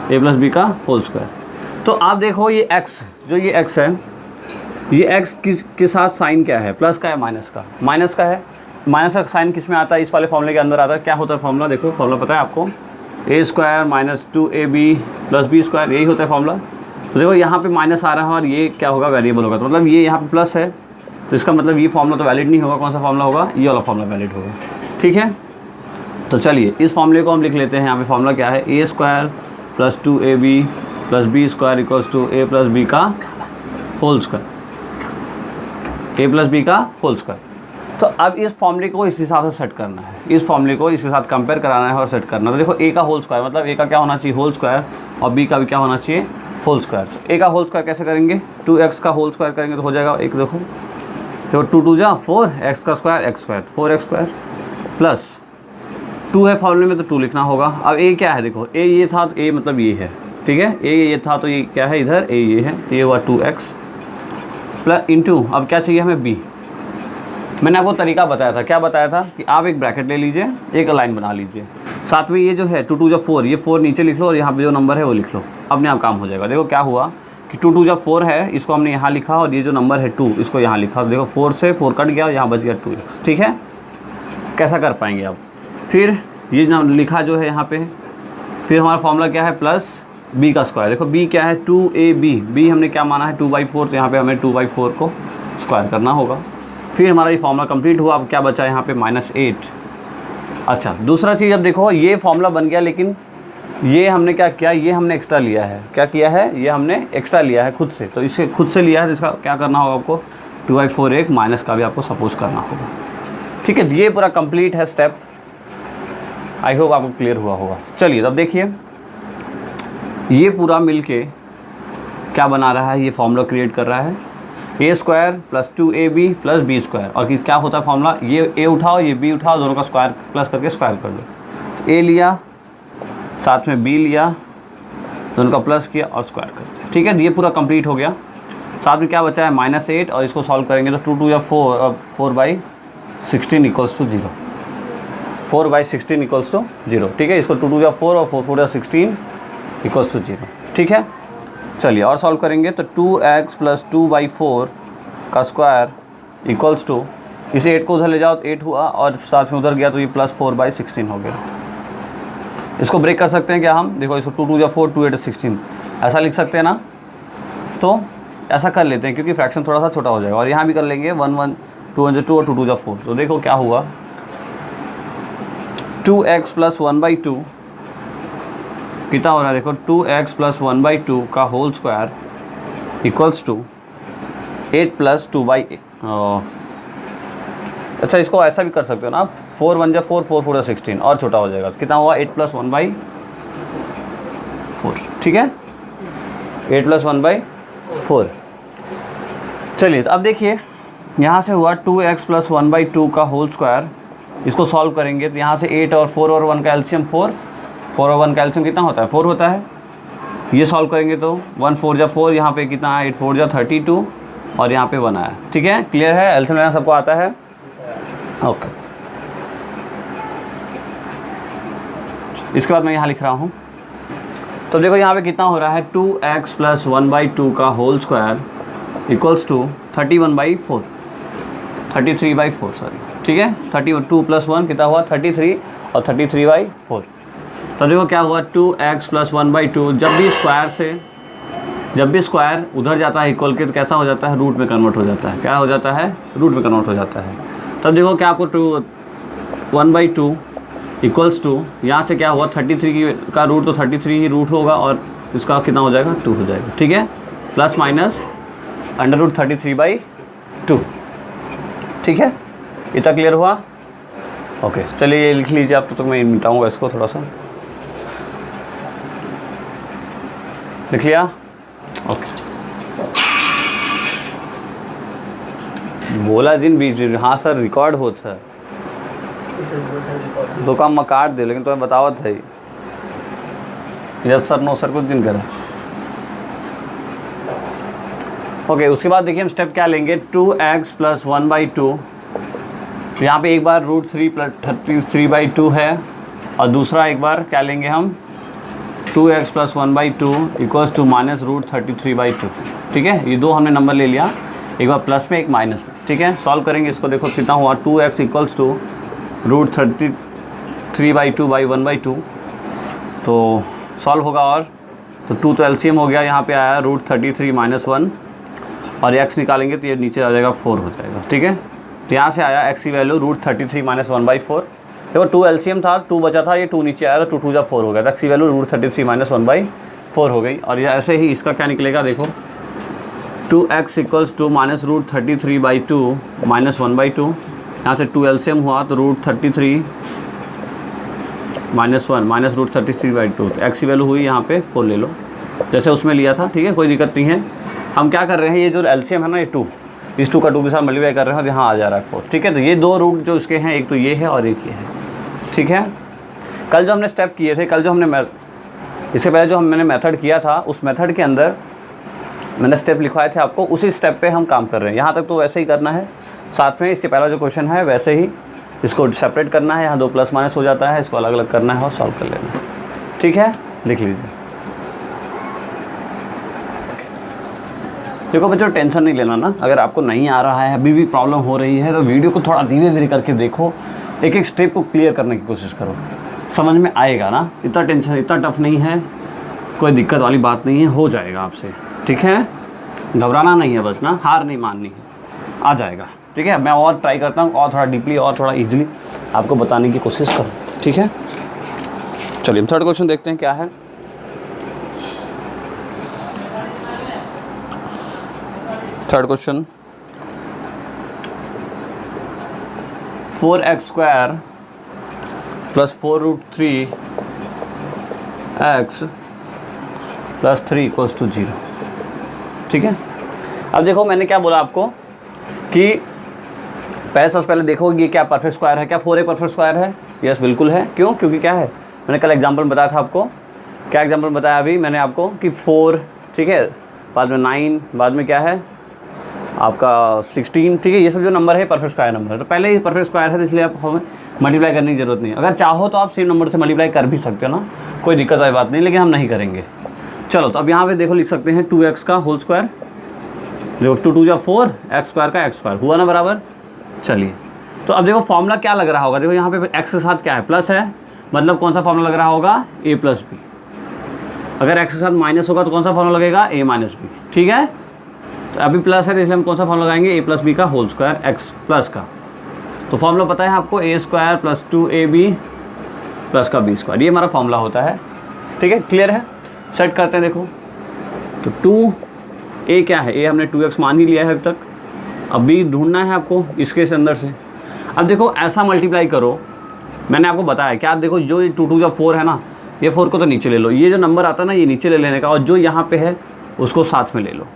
a plus B का होल स्क्वायर। तो आप देखो ये x, जो ये x है, ये x के साथ साइन क्या है, प्लस का है माइनस का, माइनस का है। माइनस का साइन किस में आता है, इस वाले फॉर्मूले के अंदर आता है। क्या होता है फॉर्मूला, देखो फॉर्मूला पता है आपको, a square minus 2ab plus B square, यही होता है फॉर्मूला। तो देखो यहाँ पे माइनस आ रहा है और ये क्या होगा, वेरिएबल होगा। तो मतलब ये यहाँ पे प्लस है, तो इसका मतलब ये फॉर्मूला तो वैलिड नहीं होगा। कौन सा फॉर्मूला होगा, ये वाला फॉर्मूला वैलिड होगा। ठीक है, तो चलिए इस फॉर्मूले को हम लिख लेते हैं। यहाँ पे फॉर्मूला क्या है, a square plus 2ab plus B square equals to a plus B का whole square, a plus B का होल स्क्वायर। तो अब इस फॉर्मूले को इस हिसाब से सेट करना है, इस फॉर्मूले को इसके साथ कंपेयर कराना है और सेट करना है। तो देखो a का होल स्क्वायर मतलब a का क्या होना चाहिए, होल स्क्वायर, और b का भी क्या होना चाहिए, होल स्क्वायर। तो a का होल स्क्वायर कैसे करेंगे, 2x का होल स्क्वायर करेंगे तो हो जाएगा एक, देखो 2 2 जा 4, x का square x square 4x square plus 2 है फॉर्मूले में तो 2 लिखना होगा। अब a क्या है, देखो a ये था तो a मतलब ये है। ठीक है, a ये था तो ये क्या है, इधर a ये है, तो ये हुआ 2x प्लस इंटू, अब क्या चाहिए हमें b। मैंने आपको तरीका बताया था, क्या बताया था कि आप एक ब्रैकेट ले लीजिए, एक लाइन बना लीजिए, साथ में ये जो है 2 2 जा 4, ये 4 नीचे लिख लो और यहाँ पे जो नंबर है वो लिख लो, अपने आप काम हो जाएगा। देखो क्या हुआ कि 2 2 जा 4 है, इसको हमने यहाँ लिखा और ये जो नंबर है 2 इसको यहाँ लिखा। देखो 4 से 4 कट गया, यहाँ बच गया 2x। ठीक है, कैसा कर पाएंगे आप। फिर ये लिखा जो है यहाँ पे, फिर हमारा फॉर्मूला क्या है, प्लस b का स्क्वायर। देखो b क्या है, 2ab, b हमने क्या माना है 2/4, तो यहाँ पे हमें 2/4 को स्क्वायर करना होगा। फिर हमारा ये फॉर्मूला कंप्लीट हुआ। अब क्या बचा है यहाँ पे, -8। अच्छा, दूसरा चीज़, अब देखो ये फॉर्मूला बन गया, लेकिन ये हमने क्या किया, ये हमने एक्स्ट्रा लिया है। क्या किया है, ये हमने एक्स्ट्रा लिया है खुद से। तो इसे खुद से लिया है तो इसका क्या करना होगा आपको, 2/4 एक माइनस का भी आपको सपोज करना होगा। ठीक है, ये पूरा कंप्लीट है स्टेप। आई होप आपको क्लियर हुआ होगा। चलिए अब देखिए, ये पूरा मिलके क्या बना रहा है, ये फॉर्मूला क्रिएट कर रहा है, a square plus 2ab plus B square. और क्या होता है फॉर्मूला, ये a उठाओ ये b उठाओ, दोनों का स्क्वायर प्लस करके स्क्वायर कर दो। तो a लिया, साथ में b लिया, दोनों का प्लस किया और स्क्वायर कर दिया। ठीक है, ये पूरा कंप्लीट हो गया। साथ में क्या बचा है, -8, और इसको सॉल्व करेंगे तो 2 2 या 4, 4/16 इक्वल्स टू 0, 4/16 इक्वल्स टू 0। ठीक है, इसको 2 2 या 4 और 4 4 या 16 इक्वल्स टू 0। ठीक है, चलिए और सॉल्व करेंगे तो 2x प्लस 2/4 का स्क्वायर इक्वल्स टू, इसे 8 को उधर ले जाओ तो 8 हुआ और साथ में उधर गया तो ये प्लस 4/16 हो गया। इसको ब्रेक कर सकते हैं क्या हम, देखो इसको 2 2 या 4, 2 8 16 ऐसा लिख सकते हैं ना। तो ऐसा कर लेते हैं क्योंकि फ्रैक्शन थोड़ा सा छोटा हो जाएगा। और यहाँ भी कर लेंगे 1 1 2 2 और 2 2 जा 4। तो देखो क्या हुआ, 2x प्लस 1/2 कितना हो रहा है, देखो 2x प्लस 1/2 का whole square equals to 8 plus 2/8। अच्छा, इसको ऐसा भी कर सकते हो ना आप, 4 1 जा 4, 4 4 जा 16 और छोटा हो जाएगा। कितना हुआ, 8 प्लस 1/4। ठीक है, 8 प्लस 1/4। चलिए तो अब देखिए, यहाँ से हुआ 2x प्लस 1/2 का होल स्क्वायर, इसको सॉल्व करेंगे तो यहाँ से 8 और 4 और 1 का एलसीएम 4 और 1 का एलसीएम कितना होता है, 4 होता है। ये सॉल्व करेंगे तो 1 4 जा 4, यहाँ पे कितना आया 8 4 जा 32 और यहाँ पे 1 आया। ठीक है, क्लियर है, एलसीएम लेना सबको आता है। ओके, इसके बाद मैं यहाँ लिख रहा हूँ। तो देखो यहाँ पे कितना हो रहा है 2x + 1/2 का whole square equals to 31/4, 33/4 sorry. ठीक है, 32 + 1 कितना हुआ 33 और 33/4। तो देखो क्या हुआ 2x + 1/2, जब भी स्क्वायर उधर जाता है इक्वल के तो कैसा हो जाता है, रूट में कन्वर्ट हो जाता है। क्या हो जाता है, रूट में कन्वर्ट हो जाता है। तब देखो क्या आपको 1/2 इक्वल्स टू, यहाँ से क्या हुआ 33 का रूट तो 33 ही रूट होगा और इसका कितना हो जाएगा 2 हो जाएगा। ठीक है, प्लस माइनस √33/2। ठीक है, इतना क्लियर हुआ। ओके, चलिए ये लिख लीजिए आप, तो मैं मिटाऊँगा इसको थोड़ा सा। लिख लिया? ओके, बोला जिन बीच, हाँ सर रिकॉर्ड होता है तो काम मैं काट दे, लेकिन तुम्हें बतावत है यस सर नो सर कुछ दिन करें। ओके, उसके बाद देखिए हम स्टेप क्या लेंगे, 2x + 1/2। यहाँ पे एक बार √3 + 33/2 है और दूसरा एक बार क्या लेंगे हम 2x + 1/2 इक्वल्स टू -√33/2। ठीक है, ये दो हमने नंबर ले लिया, एक बार प्लस में एक माइनस में। ठीक है, सॉल्व करेंगे इसको। देखो कितना हुआ 2x इक्वल्स टू √33/2/1/2। तो सॉल्व होगा और तो 2 तो एलसीएम हो गया, यहाँ पे आया √33 - 1 और x निकालेंगे तो ये नीचे आ जाएगा 4 हो जाएगा। ठीक है, तो यहाँ से आया x की वैल्यू √33 - 1/4। देखो 2 एलसीएम था, 2 बचा था, ये 2 नीचे आया तो 2 2 जा 4 हो गया, तो x की वैल्यू √33 - 1/4 हो गई। और ऐसे ही इसका क्या निकलेगा, देखो 2x इक्वल्स टू -√33/2 - 1/2। यहाँ से 2 एलसीएम हुआ तो √33 - 1 -√33/2, तो x की वैल्यू हुई यहाँ पे 4 ले लो, जैसे उसमें लिया था। ठीक है, कोई दिक्कत नहीं है। हम क्या कर रहे हैं, ये जो एलसीएम है ना, ये 2, इस 2 का 2 के साथ मल्टीप्लाई कर रहे हैं और यहाँ आ जा रहा है 4। ठीक है, तो ये दो रूट जो इसके हैं, एक तो ये है और एक ये है। ठीक है, कल जो हमने स्टेप किए थे, कल जो हमने इससे पहले जो मैंने मेथड किया था, उस मेथड के अंदर मैंने स्टेप लिखवाए थे आपको, उसी स्टेप पे हम काम कर रहे हैं। यहाँ तक तो वैसे ही करना है, साथ में इसके पहला जो क्वेश्चन है वैसे ही इसको सेपरेट करना है। यहाँ 2 प्लस माइनस हो जाता है, इसको अलग अलग करना है और सॉल्व कर लेना है। ठीक है, लिख लीजिए। देखो बच्चों, टेंशन नहीं लेना ना, अगर आपको नहीं आ रहा है, अभी भी प्रॉब्लम हो रही है, तो वीडियो को थोड़ा धीरे धीरे करके देखो, एक एक स्टेप को क्लियर करने की कोशिश करो, समझ में आएगा ना। इतना टेंशन, इतना टफ नहीं है, कोई दिक्कत वाली बात नहीं है, हो जाएगा आपसे। ठीक है, घबराना नहीं है बस ना, हार नहीं माननी है, आ जाएगा। ठीक है, मैं और ट्राई करता हूँ और थोड़ा डीपली और थोड़ा ईजिली आपको बताने की कोशिश करूँ। ठीक है, चलिए हम थर्ड क्वेश्चन देखते हैं क्या है। Third question, 4x² + 4√3x + 3 = 0। ठीक है, अब देखो मैंने क्या बोला आपको कि सबसे पहले देखो ये क्या परफेक्ट स्क्वायर है, क्या 4 एक परफेक्ट स्क्वायर है? यस बिल्कुल है। क्यों? क्योंकि क्या है, मैंने कल एग्जांपल बताया था आपको। क्या एग्जांपल बताया अभी मैंने आपको कि 4, ठीक है, बाद में 9, बाद में क्या है आपका 16। ठीक है, ये सब जो नंबर है परफेक्ट स्क्वायर नंबर है, तो पहले ही परफेक्ट स्क्वायर है, तो इसलिए आप हमें मल्टीप्लाई करने की ज़रूरत नहीं है। अगर चाहो तो आप सेम नंबर से मल्टीप्लाई कर भी सकते हो ना, कोई दिक्कत वाली बात नहीं, लेकिन हम नहीं करेंगे। चलो, तो अब यहाँ पे देखो लिख सकते हैं 2x का होल स्क्वायर, जो 2 2 जा 4, x² का x² हुआ ना बराबर। चलिए, तो अब देखो फॉर्मूला क्या लग रहा होगा, देखो यहाँ पे x के साथ क्या है, प्लस है, मतलब कौन सा फॉर्मूला लग रहा होगा, a + b। अगर x के साथ माइनस होगा तो कौन सा फॉर्मूला लगेगा, a - b। ठीक है, तो अभी प्लस है तो इसलिए हम कौन सा फॉर्मूला लगाएंगे, a + b का होल स्क्वायर x प्लस का। तो फॉर्मूला पता है आपको, a² + 2ab + का b², ये हमारा फॉर्मूला होता है। ठीक है, क्लियर है। सेट करते हैं, देखो तो 2a क्या है, a हमने 2x मान ही लिया है अभी तक, अब b ढूंढना है आपको इसके अंदर से। अब देखो ऐसा मल्टीप्लाई करो, मैंने आपको बताया क्या, देखो जो 2 2 जा 4 है ना, ये 4 को तो नीचे ले लो, ये जो नंबर आता है ना ये नीचे ले लेने का, और जो यहाँ पे है उसको साथ में ले लो।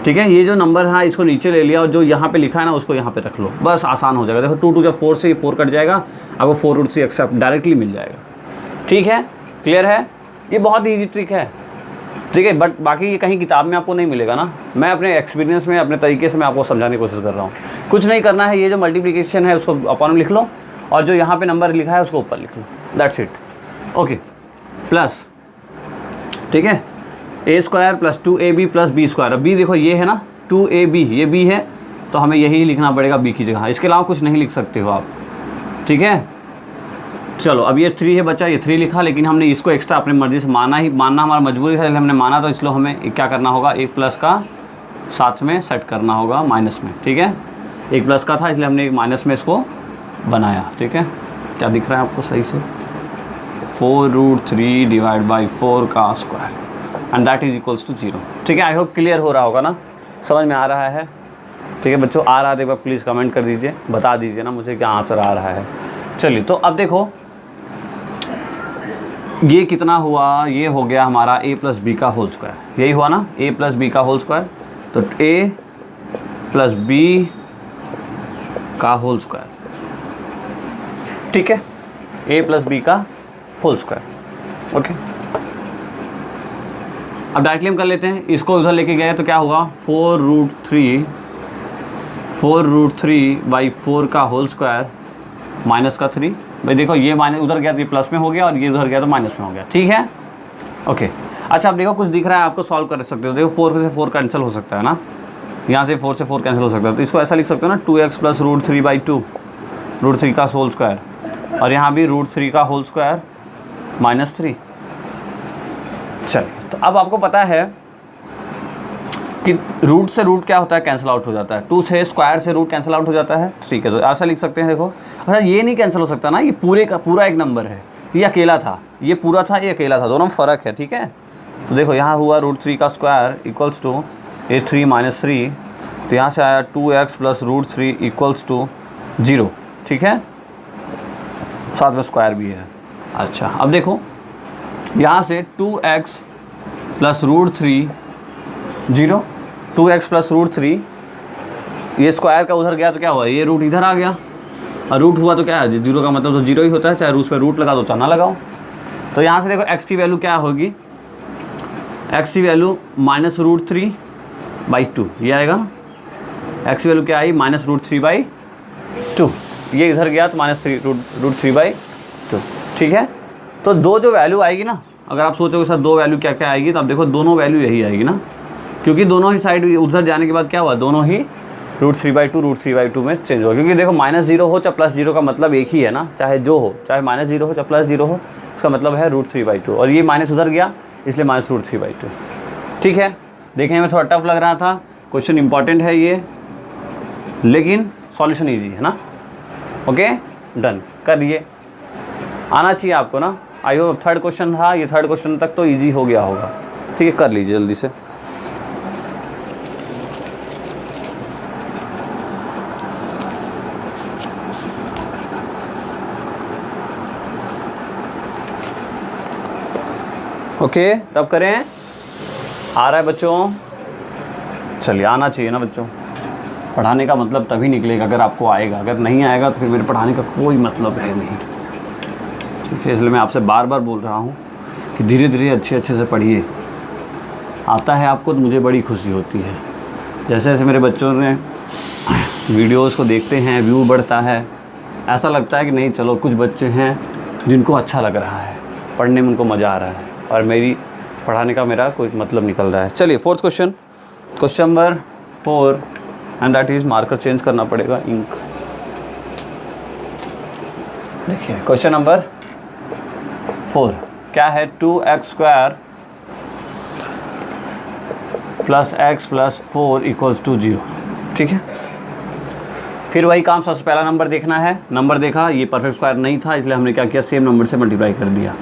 ठीक है, ये जो नंबर है इसको नीचे ले लिया और जो यहाँ पे लिखा है ना उसको यहाँ पे रख लो, बस आसान हो जाएगा। देखो 2 2 जा 4 से ये 4 कट जाएगा, आपको 4√3 एक्सेप्ट डायरेक्टली मिल जाएगा। ठीक है, क्लियर है। ये बहुत ईजी ट्रिक है, ठीक है। बट बाकी ये कहीं किताब में आपको नहीं मिलेगा ना, मैं अपने एक्सपीरियंस में अपने तरीके से मैं आपको समझाने की कोशिश कर रहा हूँ। कुछ नहीं करना है, ये जो मल्टीप्लिकेशन है उसको अपन लिख लो और जो यहाँ पे नंबर लिखा है उसको ऊपर लिख लो, दैट्स इट। ओके, प्लस, ठीक है, a square plus 2ab plus b square. अब b देखो ये है ना 2ab, ये b है तो हमें यही लिखना पड़ेगा b की जगह, इसके अलावा कुछ नहीं लिख सकते हो आप, ठीक है। चलो अब ये 3 है बच्चा, ये 3 लिखा, लेकिन हमने इसको एक्स्ट्रा अपनी मर्ज़ी से मानना हमारा मजबूरी था, इसलिए हमने माना, तो इसलिए हमें क्या करना होगा, एक प्लस का साथ में सेट करना होगा माइनस में, ठीक है। एक प्लस का था इसलिए हमने एक माइनस में इसको बनाया, ठीक है। क्या दिख रहा है आपको सही से, 4√3 डिवाइड बाई 4 का square and that is equals to 0, ठीक है। आई होप क्लियर हो रहा होगा ना, समझ में आ रहा है, ठीक है बच्चों। आ रहा है तो एक बार प्लीज़ कमेंट कर दीजिए, बता दीजिए ना मुझे क्या आंसर आ रहा है। चलिए तो अब देखो ये कितना हुआ, ये हो गया हमारा a प्लस बी का होल स्क्वायर, यही हुआ ना, a प्लस बी का होल स्क्वायर, तो a प्लस बी का होल स्क्वायर, ठीक है, a प्लस बी का होल स्क्वायर। ओके, अब डायरेक्टली हम कर लेते हैं, इसको उधर लेके गए तो क्या हुआ, 4√3 बाई 4 का होल स्क्वायर माइनस का 3। भाई देखो ये माइनस उधर गया तो ये प्लस में हो गया और ये उधर गया तो माइनस में हो गया, ठीक है। ओके, अच्छा अब देखो कुछ दिख रहा है आपको, सॉल्व कर सकते हो। देखो 4 से 4 कैंसिल हो सकता है ना, यहाँ से 4 से 4 कैंसिल हो सकता है, तो इसको ऐसा लिख सकते हो ना 2x प्लस √3 बाई 2, √3 का होल स्क्वायर, और यहाँ भी √3 का होल स्क्वायर माइनस 3। चलिए तो अब आपको पता है कि रूट से रूट क्या होता है, कैंसिल आउट हो जाता है। 2 से स्क्वायर से रूट कैंसिल आउट हो जाता है, ठीक है। तो ऐसा लिख सकते हैं, देखो अच्छा ये नहीं कैंसिल हो सकता ना, ये पूरे का पूरा एक नंबर है, ये अकेला था, ये पूरा था, ये अकेला था, दोनों में फ़र्क है, ठीक है। तो देखो यहाँ हुआ √3 का स्क्वायर इक्वल्स टू ये 3 माइनस 3, तो यहाँ से आया 2x प्लस √3 इक्वल्स टू 0, ठीक है, साथ में स्क्वायर भी है। अच्छा अब देखो यहाँ से 2x प्लस √3 0, 2x प्लस √3, ये स्क्वायर का उधर गया तो क्या हुआ, ये रूट इधर आ गया, और रूट हुआ तो क्या है, 0 का मतलब तो 0 ही होता है, चाहे उस पर रूट लगा दो चाहे ना लगाओ। तो यहाँ से देखो x की वैल्यू क्या होगी, x की वैल्यू माइनस √3 बाई 2, ये आएगा ना, x की वैल्यू क्या आई, माइनस √3 बाई 2, ये इधर गया तो माइनस √3 बाई 2, ठीक है। तो दो जो वैल्यू आएगी ना, अगर आप सोचोगे सर दो वैल्यू क्या क्या आएगी, तो आप देखो दोनों वैल्यू यही आएगी ना, क्योंकि दोनों ही साइड उधर जाने के बाद क्या हुआ, दोनों ही √3/2 में चेंज हुआ, क्योंकि देखो -0 हो चाहे +0 का मतलब एक ही है ना, चाहे जो हो, चाहे -0 हो चाहे +0 हो, इसका मतलब है √3/2, और ये माइनस उधर गया इसलिए -√3/2, ठीक है। देखने में थोड़ा टफ लग रहा था, क्वेश्चन इंपॉर्टेंट है ये, लेकिन सॉल्यूशन ईजी है ना। ओके डन, कर लिए, आना चाहिए आपको ना। आई होप थर्ड क्वेश्चन था, ये थर्ड क्वेश्चन तक तो ईजी हो गया होगा, ठीक है, कर लीजिए जल्दी से। ओके तब करें, आ रहा है बच्चों, चलिए आना चाहिए ना बच्चों, पढ़ाने का मतलब तभी निकलेगा अगर आपको आएगा, अगर नहीं आएगा तो फिर मेरे पढ़ाने का कोई मतलब है नहीं, ठीक है। इसलिए मैं आपसे बार बार बोल रहा हूँ कि धीरे धीरे अच्छे से पढ़िए, आता है आपको तो मुझे बड़ी खुशी होती है। जैसे जैसे मेरे बच्चों ने वीडियोस को देखते हैं, व्यू बढ़ता है, ऐसा लगता है कि नहीं चलो कुछ बच्चे हैं जिनको अच्छा लग रहा है, पढ़ने में उनको मज़ा आ रहा है, और मेरी पढ़ाने का मेरा कोई मतलब निकल रहा है। चलिए fourth question, question number 4, and that is marker change करना पड़ेगा, इंक। देखिए क्वेश्चन नंबर 4 क्या है, 2x² plus x plus 4 equals to 0, ठीक है। फिर वही काम, सबसे पहला नंबर देखना है, नंबर देखा ये परफेक्ट स्क्वायर नहीं था, इसलिए हमने क्या किया, सेम नंबर से मल्टीप्लाई कर दिया।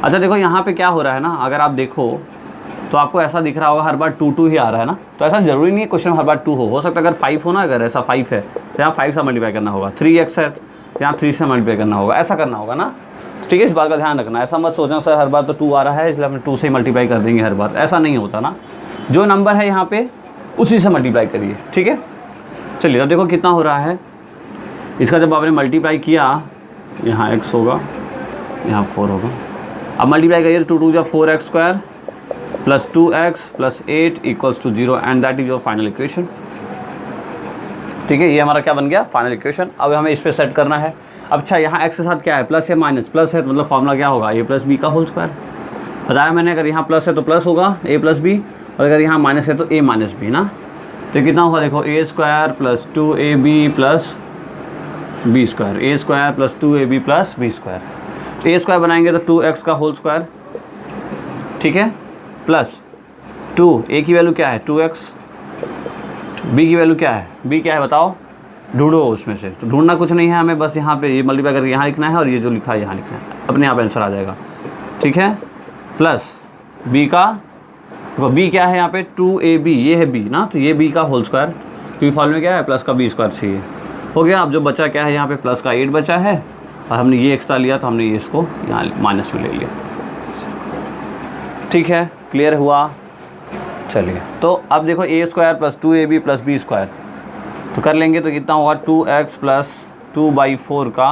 अच्छा देखो यहाँ पे क्या हो रहा है ना, अगर आप देखो तो आपको ऐसा दिख रहा होगा हर बार 2 ही आ रहा है ना, तो ऐसा ज़रूरी नहीं है क्वेश्चन हर बार 2 हो सकता है अगर 5 हो ना, अगर ऐसा 5 है तो यहाँ 5 से मल्टीप्लाई करना होगा, 3x है तो यहाँ 3 से मल्टीप्लाई करना होगा, ऐसा करना होगा ना, ठीक है। इस बात का ध्यान रखना, ऐसा मत सोचना सर हर बार तो 2 आ रहा है इसलिए हम 2 से ही मल्टीप्लाई कर देंगे हर बार, ऐसा नहीं होता ना, जो नंबर है यहाँ पे उसी से मल्टीप्लाई करिए, ठीक है। चलिए अब देखो कितना हो रहा है, इसका जब आपने मल्टीप्लाई किया, यहाँ x होगा, यहाँ 4 होगा, अब मल्टीप्लाई करिए, 2 2 4x square plus 2x plus 8 equals to 0 and that is your final equation. ठीक है, ये हमारा क्या बन गया, फाइनल इक्वेशन। अब हमें इस पर सेट करना है। अब अच्छा, यहाँ x के साथ क्या है, प्लस है माइनस, प्लस है तो मतलब फॉर्मूला क्या होगा, a प्लस बी का होल स्क्वायर। बताया मैंने, अगर यहाँ प्लस है तो प्लस होगा a प्लस बी, और अगर यहाँ माइनस है तो a माइनस बी ना। तो कितना होगा देखो, a square plus 2ab plus B square, a square plus 2ab plus B square. तो a स्क्वायर बनाएंगे तो 2x का होल स्क्वायर, ठीक है, प्लस 2, a की वैल्यू क्या है 2x, b की वैल्यू क्या है, b क्या है बताओ, ढूंढो उसमें से। तो ढूंढना कुछ नहीं है हमें, बस यहाँ पे ये मल्टीप्लाई करके यहाँ लिखना है और ये जो लिखा है यहाँ लिखना है, अपने आप आंसर आ जाएगा। ठीक है, प्लस b का, देखो b क्या है यहाँ पे 2ab, ये है b ना, तो ये b का होल स्क्वायर, क्योंकि फॉर्मूले में क्या है प्लस का b स्क्वायर चाहिए। हो गया। अब जो बचा क्या है यहाँ पे प्लस का 8 बचा है, और हमने ये एक्स्ट्रा लिया तो हमने ये इसको यहाँ माइनस में ले लिया। ठीक है, क्लियर हुआ। चलिए, तो अब देखो a square plus 2ab plus B square तो कर लेंगे, तो कितना होगा 2x प्लस 2/4 का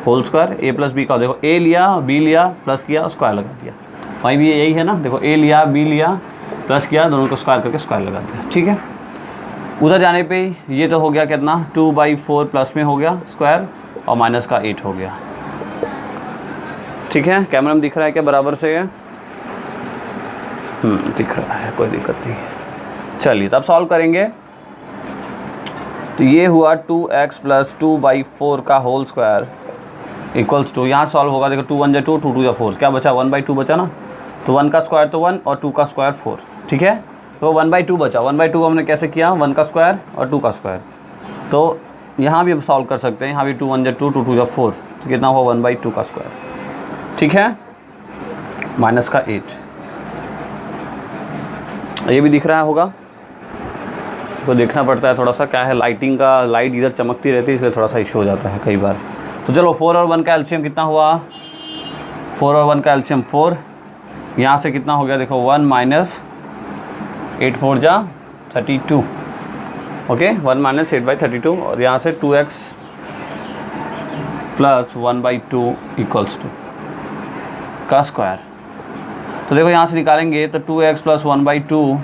whole square, a plus B का। देखो a लिया, b लिया, प्लस किया, स्क्वायर लगा दिया। वहीं भी यही है ना, देखो a लिया, b लिया, प्लस किया, दोनों को स्क्वायर करके स्क्वायर लगा दिया। ठीक है, उधर जाने पे ये तो हो गया कितना 2/4 प्लस में हो गया स्क्वायर, और माइनस का 8 हो गया। ठीक है, कैमरा में दिख रहा है क्या बराबर से है? दिख रहा है, कोई दिक्कत नहीं है। चलिए, तब सॉल्व करेंगे। तो ये हुआ 2x प्लस 2/4 का होल स्क्वायर इक्वल्स टू, यहाँ सॉल्व होगा, देखो 2 1 2, 2 2 4, क्या बचा 1/2 बचा ना, तो 1 का स्क्वायर तो 1 और 2 का स्क्वायर 4। ठीक है, तो 1/2 बचा, 1/2 को हमने कैसे किया, 1 का स्क्वायर और 2 का स्क्वायर। तो यहाँ भी हम सॉल्व कर सकते हैं, यहाँ भी 2 1 2, 2 2 4, तो कितना हुआ 1/2 का स्क्वायर। ठीक है, माइनस का 8, ये भी दिख रहा होगा, तो देखना पड़ता है थोड़ा सा, क्या है लाइटिंग का, लाइट इधर चमकती रहती है इसलिए थोड़ा सा इशू हो जाता है कई बार। तो चलो 4 और 1 का एलसीएम कितना हुआ, 4 और 1 का एलसीएम 4, यहाँ से कितना हो गया देखो 1 माइनस 8 4 जा 32, ओके 1 माइनस 8/32, और यहाँ से 2x प्लस 1/2 इक्वल्स टू का स्क्वायर। तो देखो यहाँ से निकालेंगे तो 2x plus 1/2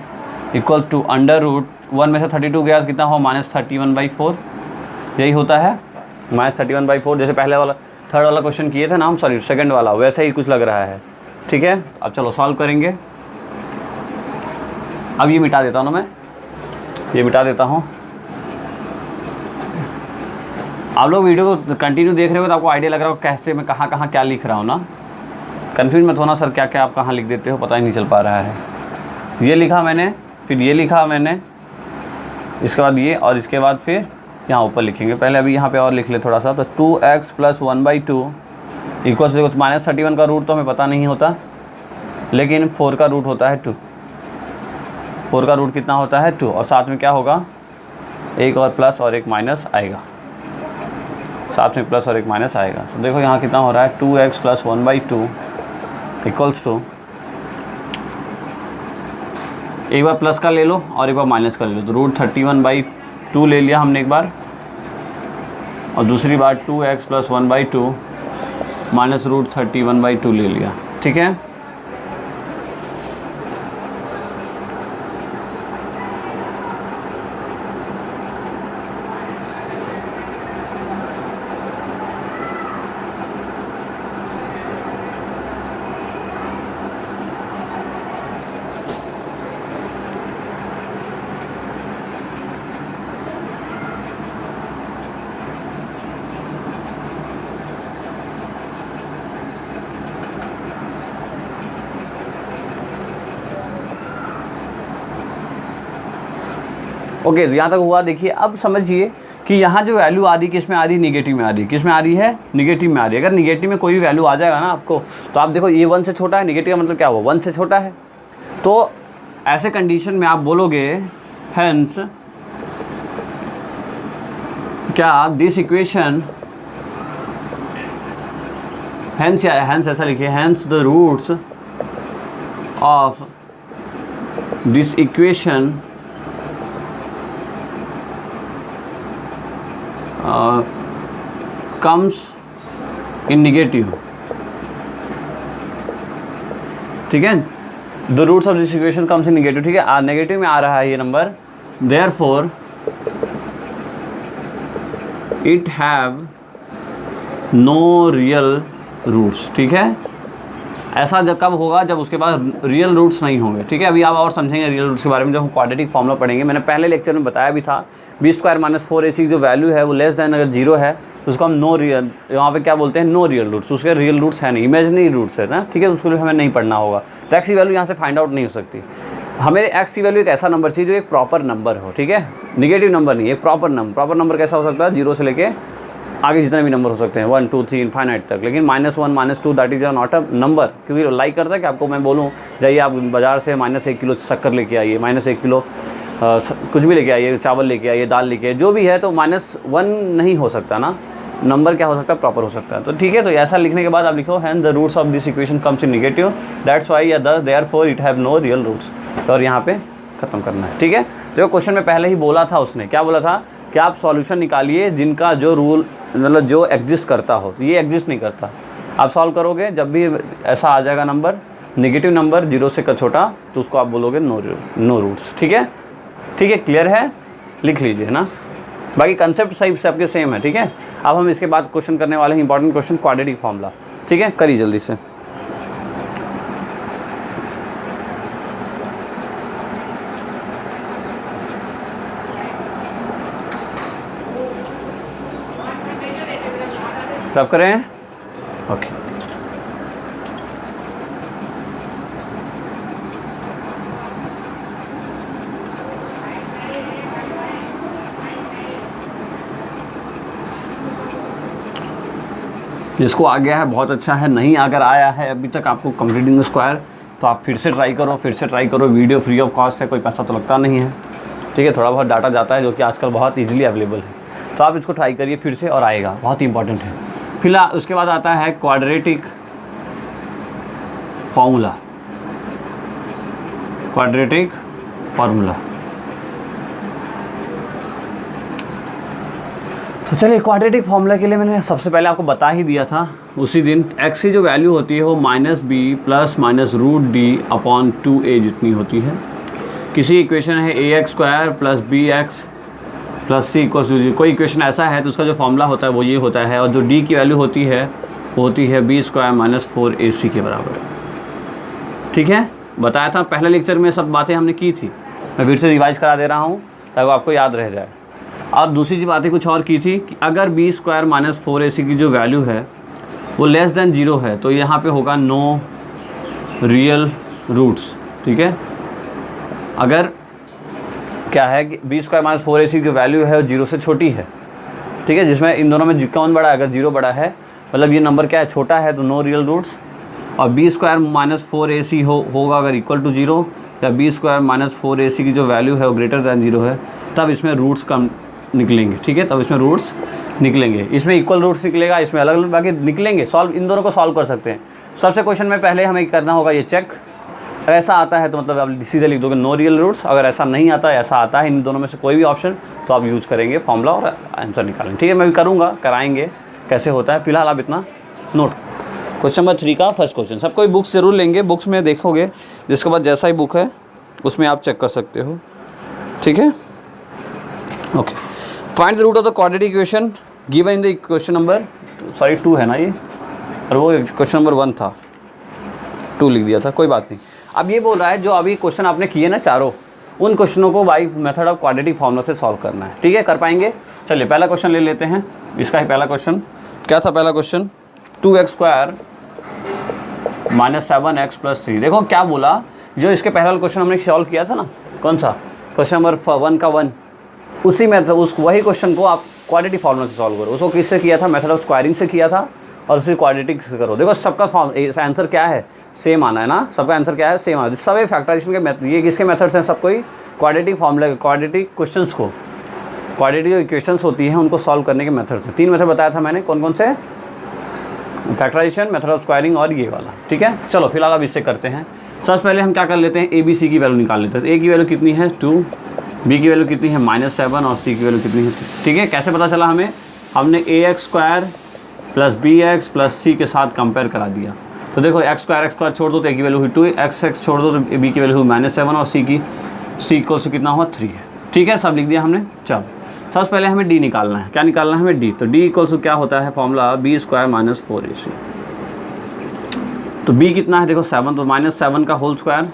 equals to under root 1 में से 32 गया, कितना हो -31/4, यही होता है -31/4, जैसे पहले वाला थर्ड वाला क्वेश्चन किए थे ना हम, सॉरी सेकंड वाला, वैसे ही कुछ लग रहा है। ठीक है, अब चलो सॉल्व करेंगे। अब ये मिटा देता हूँ ना मैं, ये मिटा देता हूँ। आप लोग वीडियो को कंटिन्यू देख रहे हो तो आपको आइडिया लग रहा हो कैसे मैं कहाँ कहाँ क्या लिख रहा हूँ ना, कन्फ्यूज मत होना सर क्या क्या आप कहाँ लिख देते हो, पता ही नहीं चल पा रहा है। ये लिखा मैंने, फिर ये लिखा मैंने, इसके बाद ये, और इसके बाद फिर यहाँ ऊपर लिखेंगे। पहले अभी यहाँ पे और लिख ले थोड़ा सा, तो 2x प्लस 1/2 इक्वल्स देखो -31 का रूट तो हमें पता नहीं होता, लेकिन 4 का रूट होता है 2, 4 का रूट कितना होता है 2, और साथ में क्या होगा एक और प्लस और एक माइनस आएगा, साथ में प्लस और एक माइनस आएगा। तो देखो यहाँ कितना हो रहा है 2x प्लस 1/2 इक्वल्स टू, एक बार प्लस का ले लो और एक बार माइनस का ले लो, तो रूट 31/2 ले लिया हमने एक बार, और दूसरी बार 2x प्लस 1/2 माइनस रूट 31/2 ले लिया। ठीक है, ओके, तो यहाँ तक हुआ। देखिए अब समझिए कि यहाँ जो वैल्यू आ रही किस में आ रही, निगेटिव में आ रही, किस में आ रही है, निगेटिव में आ रही है। अगर निगेटिव में कोई भी वैल्यू आ जाएगा ना आपको, तो आप देखो ये 1 से छोटा है, निगेटिव का मतलब क्या हुआ 1 से छोटा है, तो ऐसे कंडीशन में आप बोलोगे हेंस क्या दिस इक्वेशन, हेंस या हेंस ऐसा लिखिए, hence the roots of this equation comes in negative, ठीक है, the roots of this equation comes in negative, ठीक है, नेगेटिव में आ रहा है ये नंबर, therefore it have no real roots, ठीक है। ऐसा जब कब होगा, जब उसके बाद रियल रूट्स नहीं होंगे, ठीक है। अभी आप और समझेंगे रियल रूट्स के बारे में जब हम क्वाड्रेटिक फॉर्मूला पढ़ेंगे। मैंने पहले लेक्चर में बताया भी था, बी स्क्वायर माइनस 4ac जो वैल्यू है वो लेस दैन अगर जीरो है तो उसको हम नो रियल, यहाँ पे क्या बोलते हैं, नो रियल रूट्स, उसके रियल रूट्स है नहीं, इमेजिनरी रूट्स है ना, ठीक है। उसको हमें नहीं पढ़ना होगा, तो एक्स की वैल्यू यहाँ से फाइंड आउट नहीं हो सकती। हमें एक्स की वैल्यू एक ऐसा नंबर चाहिए जो एक प्रॉपर नंबर हो, ठीक है, निगेटिव नंबर नहीं, एक प्रॉपर नंबर। प्रॉपर नंबर कैसा हो सकता है, जीरो से लेके आगे जितने भी नंबर हो सकते हैं, 1 2 3 इनफाइनाइट तक, लेकिन -1 -2 that is not a number. क्योंकि लाइक करता है कि आपको मैं बोलूँ जाइए आप बाज़ार से -1 किलो शक्कर लेके आइए, -1 किलो कुछ भी लेके आइए, चावल लेके आइए, दाल लेके आइए, जो भी है, तो -1 नहीं हो सकता ना, नंबर क्या हो सकता है, प्रॉपर हो सकता है। तो ठीक है, तो ऐसा लिखने के बाद आप लिखो hence the roots of this equation comes in negative, that's why therefore it have no real roots, और यहाँ पे खत्म करना है, ठीक है। तो क्वेश्चन में पहले ही बोला था, उसने क्या बोला था कि आप सॉल्यूशन निकालिए जिनका जो रूल मतलब जो एग्जिस्ट करता हो, तो ये एग्जिस्ट नहीं करता। आप सॉल्व करोगे, जब भी ऐसा आ जाएगा नंबर, नेगेटिव नंबर, जीरो से का छोटा, तो उसको आप बोलोगे नो रूट्स, ठीक है। ठीक है, क्लियर है, लिख लीजिए ना, बाकी कंसेप्ट सही सबके सेम है, ठीक है। अब हम इसके बाद क्वेश्चन करने वाले हैं इंपॉर्टेंट क्वेश्चन, क्वाड्रेटिक फॉर्मूला, ठीक है, करिए जल्दी से। रब करें, ओके। जिसको आ गया है बहुत अच्छा है, नहीं अगर आया है अभी तक आपको कंप्लीटिंग द स्क्वायर, तो आप फिर से ट्राई करो, वीडियो फ्री ऑफ कॉस्ट है, कोई पैसा तो लगता नहीं है, ठीक है। थोड़ा बहुत डाटा जाता है जो कि आजकल बहुत इजीली अवेलेबल है, तो आप इसको ट्राई करिए फिर से और आएगा, बहुत ही इंपॉर्टेंट है। फिलहाल उसके बाद आता है क्वाड्रेटिक फार्मूला, तो चलिए क्वाड्रेटिक फार्मूला के लिए मैंने सबसे पहले आपको बता ही दिया था उसी दिन, एक्स की जो वैल्यू होती है वो -b प्लस -√d/2a जितनी होती है। किसी इक्वेशन है ax² plus bx plus c equals to जी, कोई इक्वेशन ऐसा है तो उसका जो फॉर्मूला होता है वो ये होता है, और जो d की वैल्यू होती है वो होती है b² - 4ac के बराबर, ठीक है। बताया था पहले लेक्चर में, सब बातें हमने की थी, मैं फिर से रिवाइज करा दे रहा हूँ ताकि आपको याद रह जाए। और दूसरी बातें कुछ और की थी कि अगर b² - 4ac की जो वैल्यू है वो लेस दैन 0 है तो यहाँ पे होगा नो रियल रूट्स, ठीक है। अगर क्या है कि b² - 4ac जो वैल्यू है वो 0 से छोटी है, ठीक है, जिसमें इन दोनों में कौन बड़ा है, अगर 0 बड़ा है मतलब ये नंबर क्या है, छोटा है, तो नो रियल रूट्स। और b² - 4ac होगा अगर इक्वल टू 0, या b² - 4ac की जो वैल्यू है वो ग्रेटर दैन 0 है, तब इसमें रूट्स कम निकलेंगे, ठीक है, तब इसमें रूट्स निकलेंगे। इसमें इक्वल रूट्स निकलेगा, इसमें अलग अलग बाकी निकलेंगे। सॉल्व इन दोनों को सॉल्व कर सकते हैं। सबसे क्वेश्चन में पहले हमें करना होगा ये चेक, ऐसा आता है तो मतलब आप सीधे लिख दोगे नो रियल रूट्स, अगर ऐसा नहीं आता, ऐसा आता है इन दोनों में से कोई भी ऑप्शन, तो आप यूज करेंगे फॉर्मूला और आंसर निकालेंगे, ठीक है। मैं भी करूँगा, कराएंगे कैसे होता है, फिलहाल आप इतना नोट। क्वेश्चन नंबर 3 का फर्स्ट क्वेश्चन, सब कोई बुक्स जरूर लेंगे, बुक्स में देखोगे जिसके बाद जैसा ही बुक है उसमें आप चेक कर सकते हो, ठीक है। Okay, find the root of the quadratic equation given in the question number 2 है ना ये, और वो क्वेश्चन नंबर 1 था, 2 लिख दिया था, कोई बात नहीं। अब ये बोल रहा है जो अभी क्वेश्चन आपने किए ना चारों, उन क्वेश्चनों को by method of quadratic formula से सॉल्व करना है, ठीक है, कर पाएंगे। चलिए पहला क्वेश्चन ले लेते हैं, इसका ही पहला क्वेश्चन क्या था, पहला क्वेश्चन 2x² - 7x + 3। देखो क्या बोला, जो इसके पहला क्वेश्चन हमने सॉल्व किया था ना, कौन सा, क्वेश्चन नंबर 1 का 1, उसी मेथड वही क्वेश्चन को आप क्वाड्रेटिक फॉर्मूला से सॉल्व करो। उसको किससे किया था, मेथड ऑफ स्क्वायरिंग से किया था, और उसे क्वाड्रेटिक से करो। देखो सबका आंसर क्या है, सेम आना है ना, सबका आंसर क्या है, सेम आना है। सब फैक्टराइजेशन के मेथड, ये किसके मेथड्स हैं, सब कोई क्वाड्रेटिक फॉर्मूला, क्वाड्रेटिक क्वेश्चंस को, क्वाड्रेटिक जो इक्वेशंस होती हैं उनको सॉल्व करने के मेथड्स हैं। 3 मेथड बताया था मैंने, कौन कौन से, फैक्टराइजेशन, मेथड ऑफ स्क्वायरिंग और ये वाला, ठीक है। चलो फिलहाल अब इससे करते हैं। सबसे पहले हम क्या कर लेते हैं, ए बी सी की वैल्यू निकाल लेते हैं। ए की वैल्यू कितनी है 2, बी की वैल्यू कितनी है -7 और सी की वैल्यू कितनी है 3, ठीक है। कैसे पता चला हमें, हमने ax² + bx + c के साथ कंपेयर करा दिया। तो देखो एक्स स्क्वायर छोड़ दो तो ए की वैल्यू हुई 2, एक्स छोड़ दो तो बी की वैल्यू हुई -7 और सी इक्वल से कितना हुआ 3 है। ठीक है, सब लिख दिया हमने। चलो सबसे पहले हमें डी निकालना है। क्या निकालना है हमें? डी। तो डी इक्वल टू क्या होता है formula? B square minus 4ac। तो बी कितना है देखो 7, तो -7 का होल स्क्वायर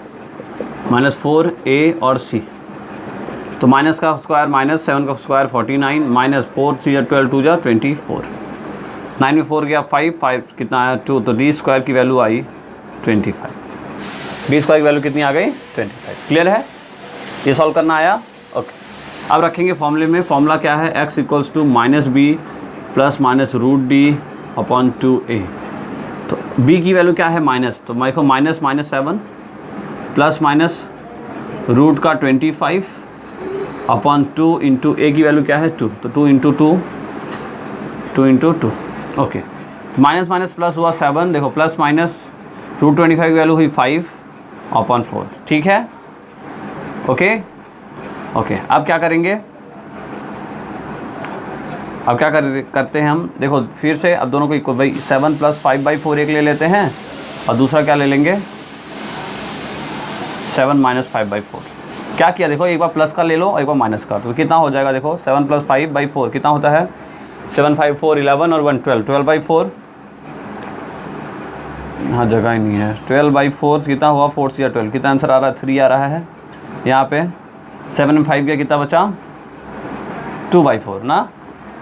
-4a और c। तो माइनस का स्क्वायर -7 का स्क्वायर 49, -4 3 12 2 24, 9 में 4 गया 5 कितना आया 2। तो डी स्क्वायर की वैल्यू आई 25। डी स्क्वायर की वैल्यू कितनी आ गई? 25। क्लियर है? ये सॉल्व करना आया? ओके। अब रखेंगे फॉर्मूले में। फॉर्मूला क्या है? x equals to -b plus -√d upon 2a। तो b की वैल्यू क्या है? माइनस, तो देखो -7 प्लस माइनस रूट का 25 अपॉन 2 इंटू a की वैल्यू क्या है? 2। तो 2 into 2 okay. Minus minus plus हुआ 7, देखो प्लस माइनस √25 की वैल्यू हुई 5 अपॉन 4। ठीक है, ओके। अब क्या करेंगे? अब क्या करते हैं हम? देखो फिर से अब दोनों को इक्वल, भाई 7 + 5/4 एक ले लेते हैं और दूसरा क्या ले लेंगे? 7 - 5/4। क्या किया देखो, एक बार प्लस का ले लो और एक बार माइनस का, तो कितना हो जाएगा? देखो 7 + 5/4 कितना होता है? 7 5 4 11 और 1 12, 12/4। यहाँ जगह ही नहीं है। 12/4 कितना हुआ? 4 से 12, कितना आंसर आ रहा है? 3 आ रहा है। यहाँ पे 7 में 5 गया, कितना बचा? 2/4 ना।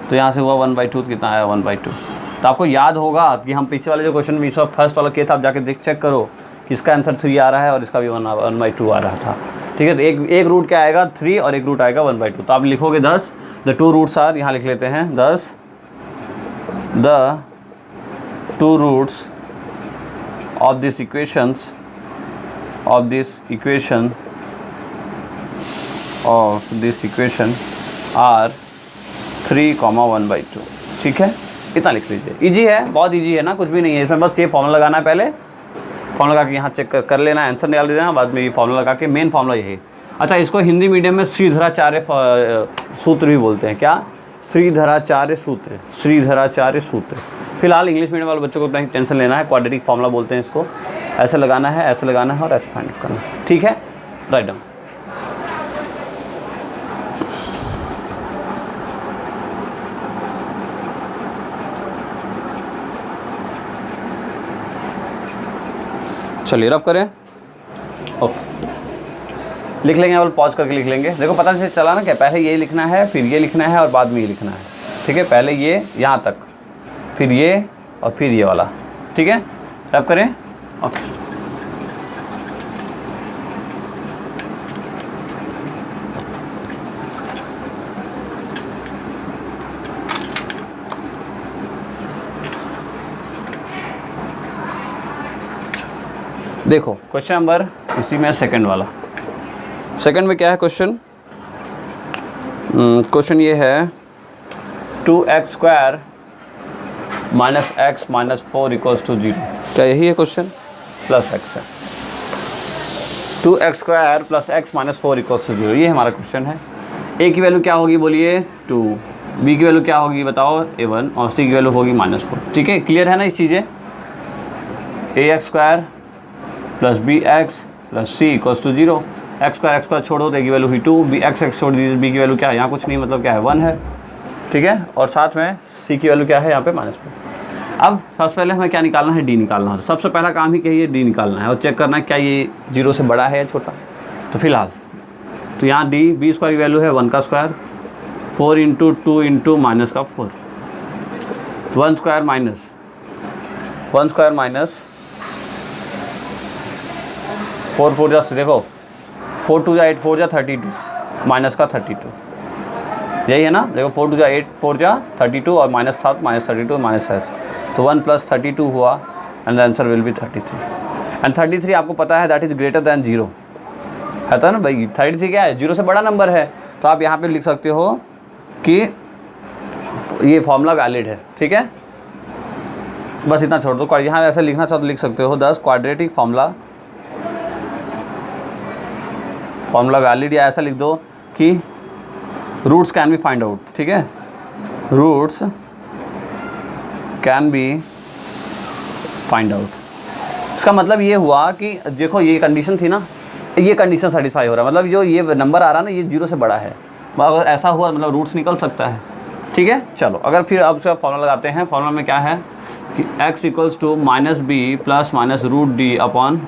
तो यहाँ से हुआ 1/2, कितना आया? 1/2। तो आपको याद होगा कि हम पीछे वाले जो क्वेश्चन में इसका फर्स्ट वाला किया था, आप जाके चेक करो कि इसका आंसर 3 आ रहा है और इसका भी 1/2 आ रहा था। ठीक है, तो एक रूट क्या आएगा? 3 और एक रूट आएगा 1/2। तो आप लिखोगे 10, द 2 रूट्स आर, यहाँ लिख लेते हैं 10, the 2 roots of this equation are 3, 1/2। ठीक है, इतना लिख लीजिए। इजी है, बहुत इजी है ना, कुछ भी नहीं है इसमें। बस ये फॉर्मूला लगाना है, पहले फॉर्मूला लगा के यहाँ चेक कर लेना, आंसर निकाल देना, बाद में ये फॉर्मूला लगा के। मेन फॉर्मूला यही। अच्छा, इसको हिंदी मीडियम में श्रीधराचार्य सूत्र भी बोलते हैं। क्या? श्रीधराचार्य सूत्र। फिलहाल इंग्लिश मीडियम वाले बच्चों को इतना टेंशन लेना है, क्वाड्रेटिक फार्मूला बोलते हैं इसको। ऐसे लगाना है, ऐसे लगाना है और ऐसे फाइंड करना है। ठीक है, राइट डाउन। चलिए रफ करें। ओके, लिख लेंगे, और पॉज करके लिख लेंगे। देखो पता से चला ना, क्या पहले ये लिखना है, फिर ये लिखना है और बाद में ये लिखना है। ठीक है, पहले ये यहाँ तक, फिर ये और फिर ये वाला। ठीक है, रफ करें। ओके, देखो क्वेश्चन नंबर इसी में सेकंड वाला। सेकंड में क्या है क्वेश्चन? क्वेश्चन ये है 2x² - x - 4 = 0। क्या यही है क्वेश्चन? प्लस x है। 2x² + x - 4 = 0, ये हमारा क्वेश्चन है। a की वैल्यू क्या होगी बोलिए? 2। b की वैल्यू क्या होगी बताओ? a1 और c की वैल्यू होगी -4। ठीक है, क्लियर है ना ये चीज़ें? ax² + bx + c = 0। x² छोड़ो तो a की वैल्यू हुई 2, x छोड़ दीजिए, b की वैल्यू क्या है? यहाँ कुछ नहीं, मतलब क्या है? 1 है। ठीक है, और साथ में c की वैल्यू क्या है? यहाँ पे -4। अब सबसे पहले हमें क्या निकालना है? d निकालना है। सबसे पहला काम ही क्या है? d निकालना है और चेक करना है क्या ये 0 से बड़ा है या छोटा। तो फिलहाल तो यहाँ b² की वैल्यू है 1 का स्क्वायर, 4 × 2 × -4, तो 1 स्क्वायर माइनस 4 4 जस्ट देखो 4 2 8 4 32, माइनस का 32, यही है ना। देखो 4 2 8 4 32 और माइनस था, -32 माइनस है, तो 1 + 32 हुआ and the answer will be 33। And 33 आपको पता है दैट इज़ ग्रेटर दैन 0 है, था ना भाई। 33 क्या है? 0 से बड़ा नंबर है। तो आप यहाँ पे लिख सकते हो कि ये फॉर्मूला वैलिड है। ठीक है, बस इतना छोड़ दो। यहाँ ऐसे लिखना चाहो तो लिख सकते हो 10 क्वाड्रेटिक फॉर्मूला वैलिड, या ऐसा लिख दो कि roots can be find out. ठीक है, roots can be find out. इसका मतलब ये हुआ कि देखो ये कंडीशन थी ना, ये कंडीशन सेटिस्फाई हो रहा है, मतलब जो ये नंबर आ रहा है ना ये 0 से बड़ा है। अगर ऐसा हुआ मतलब रूट्स निकल सकता है, ठीक है। चलो अगर फिर अब उसका फॉर्मूला लगाते हैं। फॉर्मूला में क्या है कि x equals to -b plus -√d upon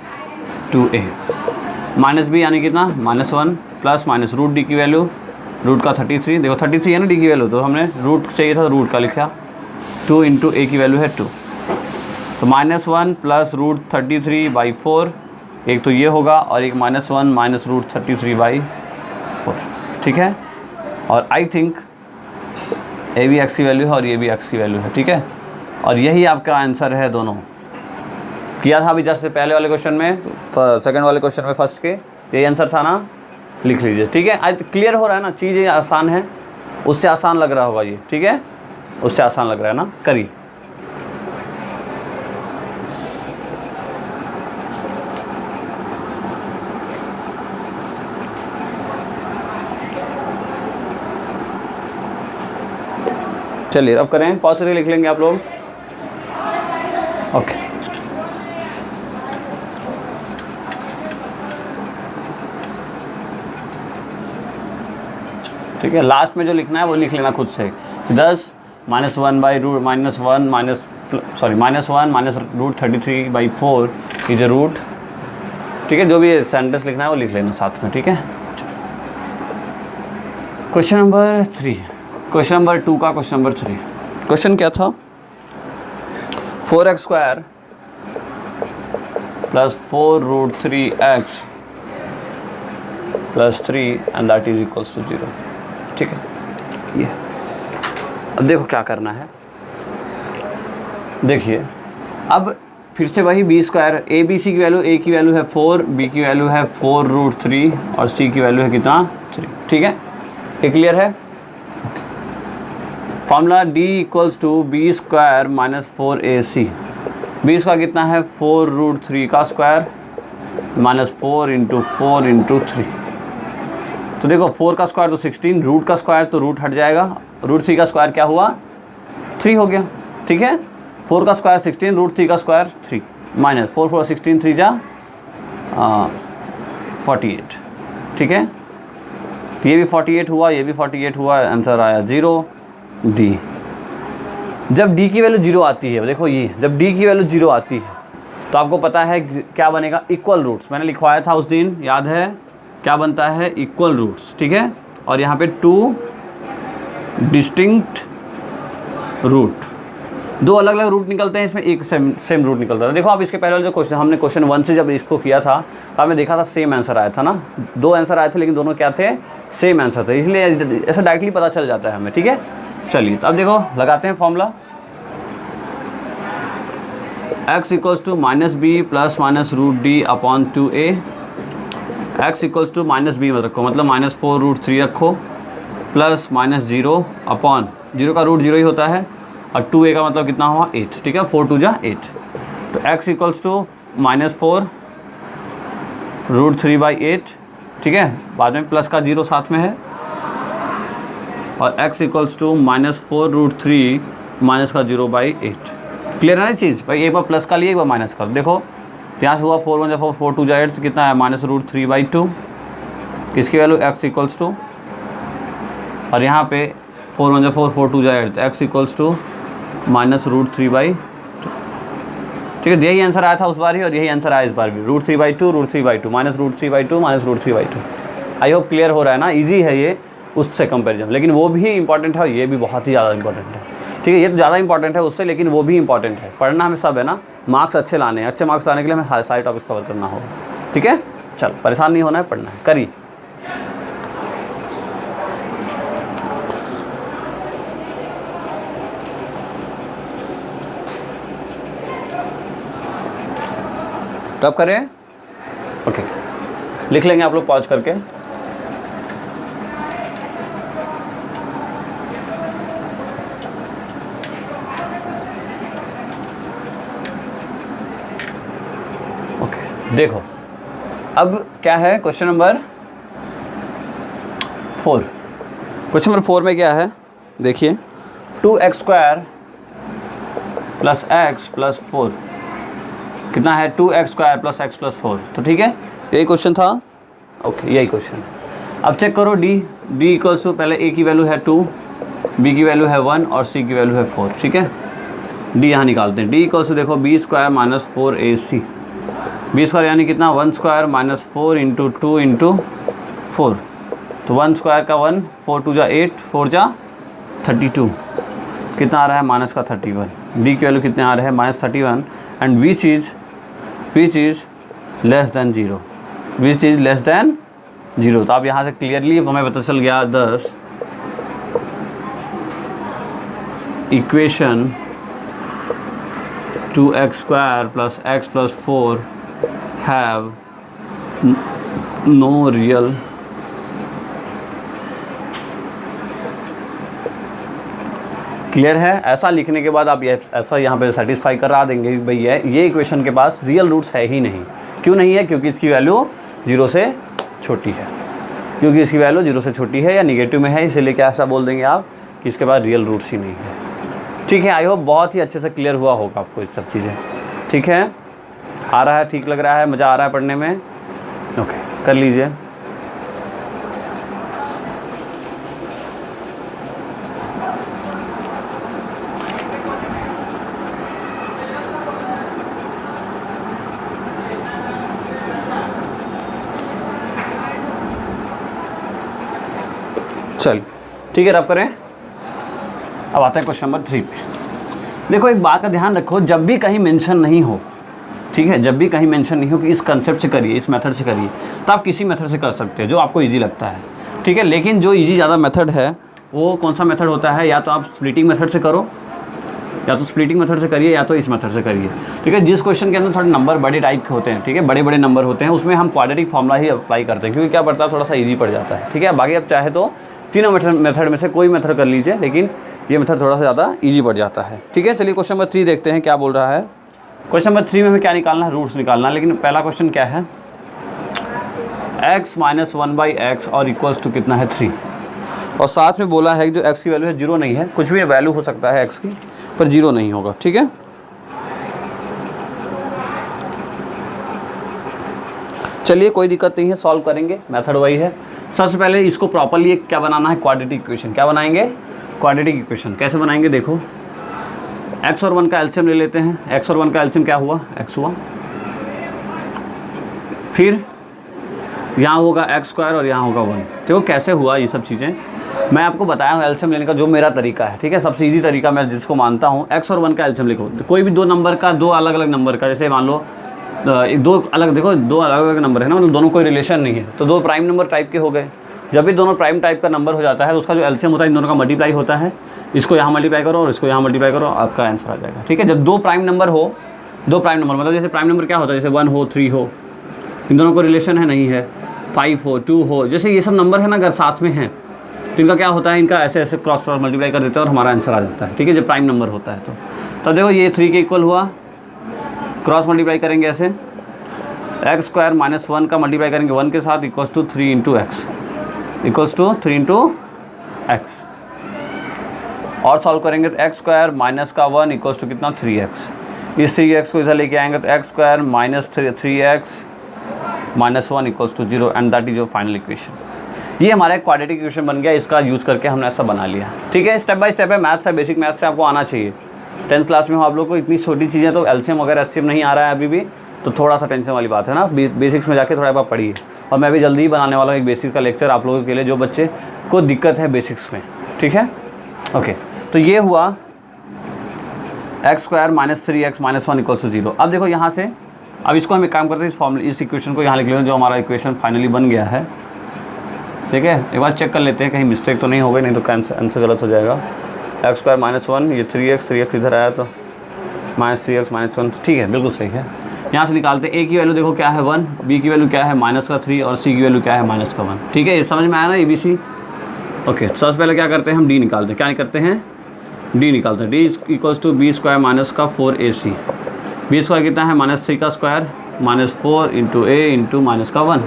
2a। -b यानी कितना, -1 प्लस -√d की वैल्यू, रूट का 33, देखो 33 है ना d की वैल्यू, तो हमने रूट चाहिए था रूट का लिखा, 2 इंटू a की वैल्यू है 2, तो -1 प्लस √33/4, एक तो ये होगा और एक -1 माइनस √33/4, ठीक है। और आई थिंक ए भी एक्स की वैल्यू है और ये भी एक्स की वैल्यू है, ठीक है। और यही आपका आंसर है, दोनों किया था अभी जस्ट पहले वाले क्वेश्चन में, सेकंड वाले क्वेश्चन में फर्स्ट के, यही आंसर था ना, लिख लीजिए, ठीक है। आज क्लियर हो रहा है ना, चीज़ें आसान है, उससे आसान लग रहा होगा ये, ठीक है, उससे आसान लग रहा है ना, करिए। चलिए अब करें, पॉज करके लिख लेंगे आप लोग, ओके। ठीक है, लास्ट में जो लिखना है वो लिख लेना खुद से, 10 -1 माइनस √33/4 इज ए रूट, ठीक है। जो भी सेंटेंस लिखना है वो लिख लेना साथ में, ठीक है। क्वेश्चन नंबर 3, क्वेश्चन नंबर 2 का क्वेश्चन नंबर 3, क्वेश्चन क्या था, 4x² plus 4√3x plus 3 and that is equals to 0, ठीक है। ये अब देखो क्या करना है, देखिए अब फिर से वही b², a b c की वैल्यू, a की वैल्यू है 4, b की वैल्यू है 4√3 और c की वैल्यू है कितना, 3, ठीक है। ये क्लियर है। Formula d equals to b² minus 4ac, b² कितना है 4√3 का स्क्वायर माइनस 4 इंटू 3, तो देखो 4 का स्क्वायर तो 16, रूट का स्क्वायर तो रूट हट जाएगा, √3 का स्क्वायर क्या हुआ 3 हो गया, ठीक है। 4 का स्क्वायर 16, √3 का स्क्वायर 3, माइनस 4 4 16 3 जा 48, ठीक है। तो ये भी 48 हुआ, ये भी 48 हुआ, आंसर आया 0 D। जब D की वैल्यू 0 आती है, देखो ये जब D की वैल्यू 0 आती है तो आपको पता है क्या बनेगा, इक्वल रूट्स, मैंने लिखवाया था उस दिन, याद है क्या बनता है, इक्वल रूट्स, ठीक है। और यहाँ पे 2 डिस्टिंक्ट रूट, 2 अलग अलग रूट निकलते हैं, इसमें एक सेम रूट निकलता है। देखो आप इसके पहले जो क्वेश्चन, हमने क्वेश्चन 1 से जब इसको किया था तो आपने देखा था सेम आंसर आया था ना, 2 आंसर आए थे लेकिन दोनों क्या थे, सेम आंसर थे, इसलिए ऐसा डायरेक्टली पता चल जाता है हमें, ठीक है। चलिए तो अब देखो लगाते हैं formula, x equals to -b plus -√d upon 2a, x equals to -b मत रखो, मतलब -4√3 रखो, प्लस -0 अपॉन 0 का रूट 0 ही होता है, और 2a का मतलब कितना हुआ 8, ठीक है, 4 2 जा 8, तो x इक्वल्स टू -4√3/8, ठीक है, बाद में प्लस का 0 साथ में है, और x इक्वल्स टू -4√3 माइनस का 0/8, क्लियर है ना चीज़ भाई। एक बार प्लस का लिए एक बार माइनस का, देखो यहाँ से हुआ 4 1 जा 4 4 2 जा 8, तो कितना है -√3/2, इसकी वैल्यू x इक्वल्स टू, और यहाँ पे 4 1 जा 4 4 2 जा 8, तो x इक्वल्स टू -√3/2, ठीक है। यही आंसर आया था उस बार ही और यही आंसर आया इस बार भी, √3/2 √3/2 -√3/2 -√3/2। आई होप क्लियर हो रहा है ना, इजी है ये उससे कंपेरिजन, लेकिन वो भी इंपॉर्टेंट है और ये भी बहुत ही ज़्यादा इंपॉर्टेंट है, ठीक है। ये तो ज़्यादा इंपॉर्टेंट है उससे, लेकिन वो भी इंपॉर्टेंट है, पढ़ना हमें सब है ना, मार्क्स अच्छे लाने हैं, अच्छे मार्क्स लाने के लिए हमें सारे टॉपिक्स कवर करना होगा, ठीक है। चलो परेशान नहीं होना है, पढ़ना है, करिए। टॉप करें, ओके, लिख लेंगे आप लोग पॉज करके। ओके, देखो अब क्या है क्वेश्चन नंबर 4, क्वेश्चन नंबर 4 में क्या है देखिए, 2x² प्लस x प्लस 4 कितना है 2x square plus x plus 4। तो ठीक है, यही क्वेश्चन था। ओके, यही क्वेश्चन। अब चेक करो डी इक्वल्स टू, पहले a की वैल्यू है 2, b की वैल्यू है 1 और c की वैल्यू है 4। ठीक है, डी यहाँ निकालते हैं। डी इक्वल्स टू देखो b square minus 4ac, b square यानी कितना 1 स्क्वायर माइनस 4 इंटू 2 इंटू 4। तो 1 स्क्वायर का 1, 4 2 जा 8, 4 जा 32, कितना आ रहा है माइनस का 31। डी की वैल्यू कितने आ रहे हैं minus 31, and which is less than 0, which is less than 0। तो आप यहाँ से क्लियरली हमें पता चल गया 10 equation 2x square plus x plus 4 have no real clear है। ऐसा लिखने के बाद आप ये ऐसा यहाँ पे सेटिस्फाई करा देंगे कि भाई ये इक्वेशन के पास रियल रूट्स है ही नहीं। क्यों नहीं है? क्योंकि इसकी वैल्यू 0 से छोटी है, क्योंकि इसकी वैल्यू 0 से छोटी है या निगेटिव में है, इसीलिए क्या ऐसा बोल देंगे आप कि इसके पास रियल रूट्स ही नहीं है। ठीक है, आई होप बहुत ही अच्छे से क्लियर हुआ होगा आपको ये सब चीज़ें। ठीक है, आ रहा है, ठीक लग रहा है, मज़ा आ रहा है पढ़ने में? ओके, कर लीजिए। चल ठीक है, रब करें। अब आते हैं क्वेश्चन नंबर 3 पे। देखो एक बात का ध्यान रखो, जब भी कहीं मेंशन नहीं हो, ठीक है, जब भी कहीं मेंशन नहीं हो कि इस कंसेप्ट से करिए, इस मेथड से करिए, तो आप किसी मेथड से कर सकते हैं जो आपको इजी लगता है। ठीक है, लेकिन जो इजी ज़्यादा मेथड है वो कौन सा मेथड होता है? या तो आप स्प्लिटिंग मेथड से करो, या तो स्प्लिटिंग मेथड से करिए, या तो इस मेथड से करिए। ठीक है, जिस क्वेश्चन के अंदर थोड़े नंबर बड़े टाइप के होते हैं, ठीक है, बड़े बड़े नंबर होते हैं, उसमें हम क्वाड्रेटिक फॉर्मूला ही अप्लाई करते हैं, क्योंकि क्या पड़ता है, थोड़ा सा ईजी पड़ जाता है। ठीक है, बाकी आप चाहे तो तीनों मेथड में से कोई मेथड कर लीजिए, लेकिन ये मेथड थोड़ा सा ज़्यादा इजी पड़ जाता है। ठीक है, चलिए क्वेश्चन नंबर 3 देखते हैं क्या बोल रहा है। क्वेश्चन नंबर 3 में हमें क्या निकालना है? रूट्स निकालना है। लेकिन पहला क्वेश्चन क्या है? x माइनस 1/x और इक्वल्स टू कितना है 3, और साथ में बोला है कि जो x की वैल्यू है 0 नहीं है, कुछ भी वैल्यू हो सकता है x की, पर 0 नहीं होगा। ठीक है, चलिए कोई दिक्कत नहीं है, सॉल्व करेंगे, मेथड वही है। सबसे पहले इसको प्रॉपर्ली क्या बनाना है? Quadratic equation. क्या बनाएंगे? Quadratic equation. कैसे बनाएंगे? देखो, x और 1 का एलसीएम ले लेते हैं। x और 1 का एलसीएम क्या हुआ? x हुआ। फिर यहाँ होगा x स्क्वायर और यहाँ होगा 1। देखो कैसे हुआ ये सब चीज़ें, मैं आपको बताया हूँ एलसीएम लेने का जो मेरा तरीका है। ठीक है, सबसे ईजी तरीका मैं जिसको मानता हूँ, x और 1 का एलसीएम लिखो। कोई भी दो नंबर का, दो अलग अलग नंबर का, जैसे मान लो दो अलग, देखो दो अलग अलग नंबर है ना, मतलब दोनों कोई रिलेशन नहीं है, तो दो प्राइम नंबर टाइप के हो गए। जब भी दोनों प्राइम टाइप का नंबर हो जाता है तो उसका जो एलसीएम होता है इन दोनों का मल्टीप्लाई होता है। इसको यहाँ मल्टीप्लाई करो और इसको यहाँ मल्टीप्लाई करो, आपका आंसर आ जाएगा। ठीक है, जब दो प्राइम नंबर हो, दो प्राइम नंबर मतलब जैसे प्राइम नंबर क्या होता है, जैसे 1 हो 3 हो, इन दोनों को रिलेशन है नहीं है, 5 हो 2 हो, जैसे ये सब नंबर है ना अगर साथ में हैं तो इनका क्या होता है, इनका ऐसे ऐसे क्रॉस क्रॉस मल्टीप्लाई कर देते हैं और हमारा आंसर आ जाता है। ठीक है, जब प्राइम नंबर होता है तो तब देखो ये 3 के इक्वल हुआ, क्रॉस मल्टीप्लाई करेंगे ऐसे, x स्क्वायर माइनस 1 का मल्टीप्लाई करेंगे 1 के साथ, equals to 3 into x, equals to 3 into x. और सॉल्व करेंगे तो एक्स स्क्वायर माइनस का 1 इक्वल्स टू कितना 3x। इस 3x को इधर लेके आएंगे तो x square minus 3x minus 1 equals to 0, and that is your final equation. ये हमारा एक क्वाड्रेटिक इक्वेशन बन गया, इसका यूज़ करके हमने ऐसा बना लिया। ठीक है, स्टेप बाय स्टेप है, मैथ्स है, बेसिक मैथ्स से आपको आना चाहिए। 10th क्लास में हो आप लोग को, इतनी छोटी चीज़ें तो एलसीएम वगैरह एचसीएम नहीं आ रहा है अभी भी, तो थोड़ा सा टेंशन वाली बात है ना। बेसिक्स में जाके थोड़ा बहुत पढ़िए, और मैं भी जल्दी ही बनाने वाला हूँ एक बेसिक्स का लेक्चर आप लोगों के लिए, जो बच्चे को दिक्कत है बेसिक्स में। ठीक है, ओके, तो ये हुआ x square minus 3x minus 1 equals to 0। अब देखो यहाँ से, अब इसको हम एक काम करते हैं, इस फॉर्मूले, इस इक्वेशन को यहाँ लिख लेते हैं, जो हमारा इक्वेशन फाइनली बन गया है। ठीक है, एक बार चेक कर लेते हैं कहीं मिस्टेक तो नहीं हो गई, नहीं तो आंसर गलत हो जाएगा। एक्स स्क्वायर माइनस 1, ये 3x इधर आया तो माइनस 3x माइनस 1, ठीक है, बिल्कुल सही है। यहाँ से निकालते हैं, a की वैल्यू देखो क्या है 1, b की वैल्यू क्या है माइनस का 3, और c की वैल्यू क्या है माइनस का 1। ठीक है, ये समझ में आया ना ABC। ओके, सबसे पहले क्या करते हैं, हम d निकालते हैं। क्या करते हैं? d निकालते हैं। d equals to b square minus का 4ac। b स्क्वायर कितना है? माइनस 3 का square minus 4 into a into minus का 1।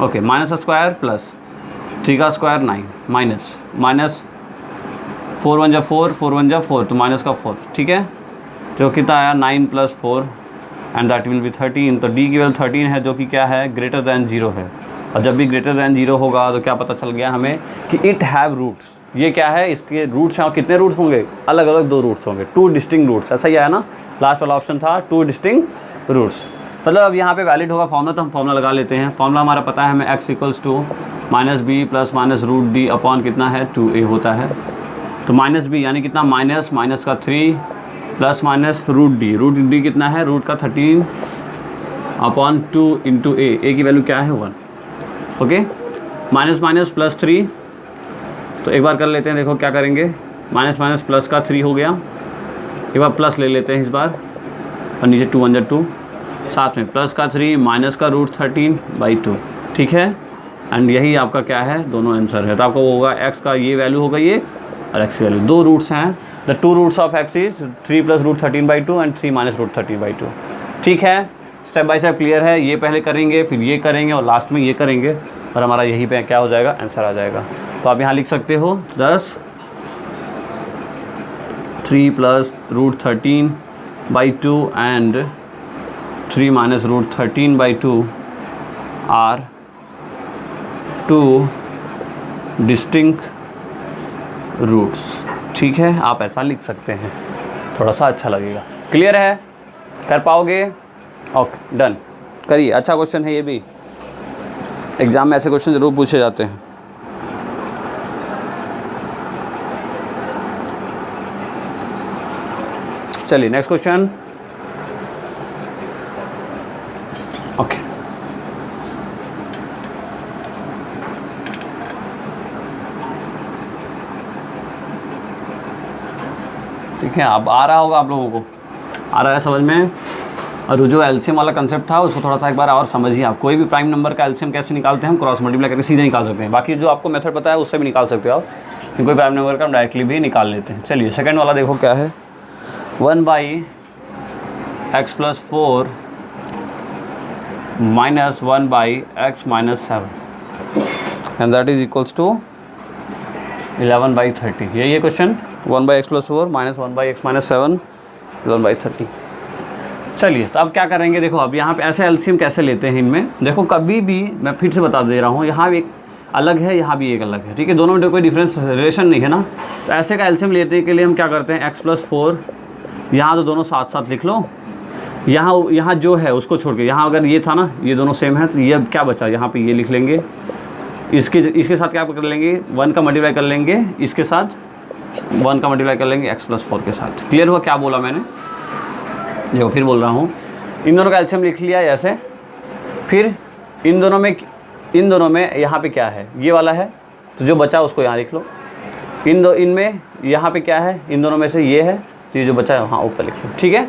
ओके, माइनस का स्क्वायर प्लस 3 का स्क्वायर 9 माइनस 4 1 जा 4, 4 1 जा 4, तो माइनस का 4। ठीक है, जो कितना आया 9 + 4 एंड दैट विल बी 13। तो डी की वैल्यू 13 है, जो कि क्या है ग्रेटर दैन 0 है। और जब भी ग्रेटर दैन 0 होगा तो क्या पता चल गया हमें कि इट हैव रूट्स। ये क्या है, इसके रूट्स हैं। और कितने रूट्स होंगे, अलग अलग 2 रूट्स होंगे, 2 डिस्टिंक्ट रूट्स। ऐसा ही आया ना, लास्ट वाला ऑप्शन था 2 डिस्टिंक्ट रूट्स। मतलब अब यहाँ पे वैलिड होगा फॉर्मूला, तो हम फॉर्मूला लगा लेते हैं। फॉर्मूला हमारा पता है हमें, x = -b + -√d अपॉन कितना है 2a होता है। तो -b यानी कितना, माइनस का 3 ± √d। √d कितना है, रूट का 13 अपॉन 2 × a की वैल्यू क्या है 1। ओके, माइनस प्लस 3, तो एक बार कर लेते हैं। देखो क्या करेंगे, माइनस प्लस का 3 हो गया, एक बार प्लस ले लेते हैं इस बार, और नीचे 2 × 2, साथ में प्लस का 3 माइनस का √13/2। ठीक है, एंड यही आपका क्या है, दोनों आंसर है। तो आपका वो होगा x का ये वैल्यू होगा ये, और x की वैल्यू। 2 रूट्स हैं, the 2 roots of x is 3 + √13/2 and 3 - √13/2। ठीक है, स्टेप बाय स्टेप क्लियर है। ये पहले करेंगे, फिर ये करेंगे, और लास्ट में ये करेंगे, और हमारा यही पे क्या हो जाएगा, आंसर आ जाएगा। तो आप यहाँ लिख सकते हो 10 3 + √13/2 एंड 3 - √13/2 आर 2 डिस्टिंक्ट रूट्स। ठीक है, आप ऐसा लिख सकते हैं, थोड़ा सा अच्छा लगेगा। क्लियर है, कर पाओगे? ओके, डन, करिए। अच्छा क्वेश्चन है ये भी, एग्जाम में ऐसे क्वेश्चन ज़रूर पूछे जाते हैं। चलिए नेक्स्ट क्वेश्चन। ओके, ठीक है, अब आ रहा होगा आप लोगों को, आ रहा है समझ में। और जो एलसीएम वाला कंसेप्ट था उसको थोड़ा सा एक बार और समझिए। आप कोई भी प्राइम नंबर का एलसीएम कैसे निकालते हैं, हम क्रॉस मल्टीप्लाई करके सीधे निकाल सकते हैं। बाकी जो आपको मेथड पता है उससे भी निकाल सकते हो आप, कोई प्राइम नंबर का हम डायरेक्टली भी निकाल लेते हैं। चलिए सेकंड वाला देखो क्या है, 1/x + 4 - 1/x - 7 and that is equals to 11/30। यही है क्वेश्चन, 1/x + 4 - 1/x - 7 11/30। चलिए, तो अब क्या करेंगे, देखो अब यहाँ पे ऐसे एलसीएम कैसे लेते हैं इनमें। देखो कभी भी, मैं फिर से बता दे रहा हूँ, यहाँ भी एक अलग है, यहाँ भी एक अलग है। ठीक है, दोनों में कोई डिफरेंस रिलेशन नहीं है ना। तो ऐसे का एलसीएम लेने के लिए हम क्या करते हैं, x + 4, यहाँ तो दोनों साथ साथ लिख लो। यहाँ जो है उसको छोड़ के, यहाँ अगर ये था ना, ये दोनों सेम है, तो ये अब क्या बचा, यहाँ पे ये लिख लेंगे। इसके साथ क्या कर लेंगे, 1 का मल्टीप्लाई कर लेंगे, इसके साथ 1 का मल्टीप्लाई कर लेंगे x + 4 के साथ। क्लियर हुआ क्या बोला मैंने? देखो फिर बोल रहा हूँ, इन दोनों का एलसीएम लिख लिया ऐसे। फिर इन दोनों में यहाँ पे क्या है, ये वाला है, तो जो बचा उसको यहाँ लिख लो। इनमें यहाँ पे क्या है, इन दोनों में से ये है, तो ये जो बचा है वहाँ ऊपर लिख लो। ठीक है,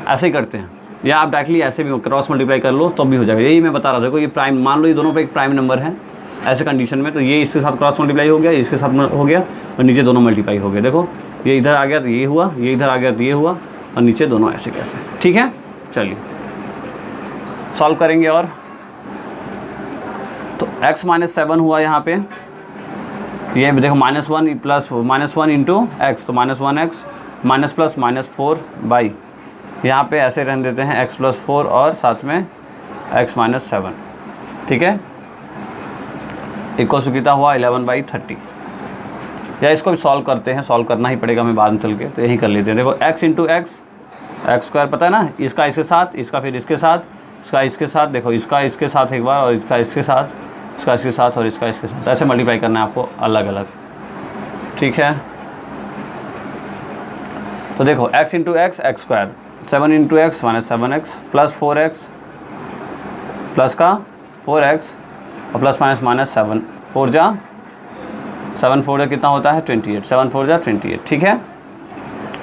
ऐसे ही करते हैं, या आप डायरेक्टली ऐसे भी क्रॉस मल्टीप्लाई कर लो तो भी हो जाएगा। यही मैं बता रहा था, देखो ये प्राइम, मान लो ये दोनों पे एक प्राइम नंबर है, ऐसे कंडीशन में तो ये इसके साथ क्रॉस मल्टीप्लाई हो गया, इसके साथ हो गया, और नीचे दोनों मल्टीप्लाई हो गए। देखो ये इधर आ गया तो ये हुआ, ये इधर आ गया तो ये हुआ, और नीचे दोनों ऐसे कैसे। ठीक है, चलिए सॉल्व करेंगे। और तो x - 7 हुआ यहाँ पे, ये देखो -1 + -1 × x, तो -1x -+-4 यहाँ पे ऐसे रहने देते हैं x + 4 और साथ में x - 7। ठीक है, इक्वल्स कितना हुआ 11/30। या इसको भी सॉल्व करते हैं, सॉल्व करना ही पड़ेगा हमें बाद में चल के, तो यही कर लेते हैं। देखो x × x² पता है ना, इसका इसके साथ, इसका फिर इसके साथ, इसका इसके साथ, देखो इसका इसके साथ एक बार, और इसका इसके साथ, इसका इसके साथ, और इसका इसके साथ, ऐसे मल्टीप्लाई करना है आपको अलग अलग। ठीक है, तो देखो x × x x², 7 × x - 7x + 4x plus का 4x और प्लस माइनस 7, 4 जा 7 4 जा कितना होता है 28, 7 4 जा 28। ठीक है,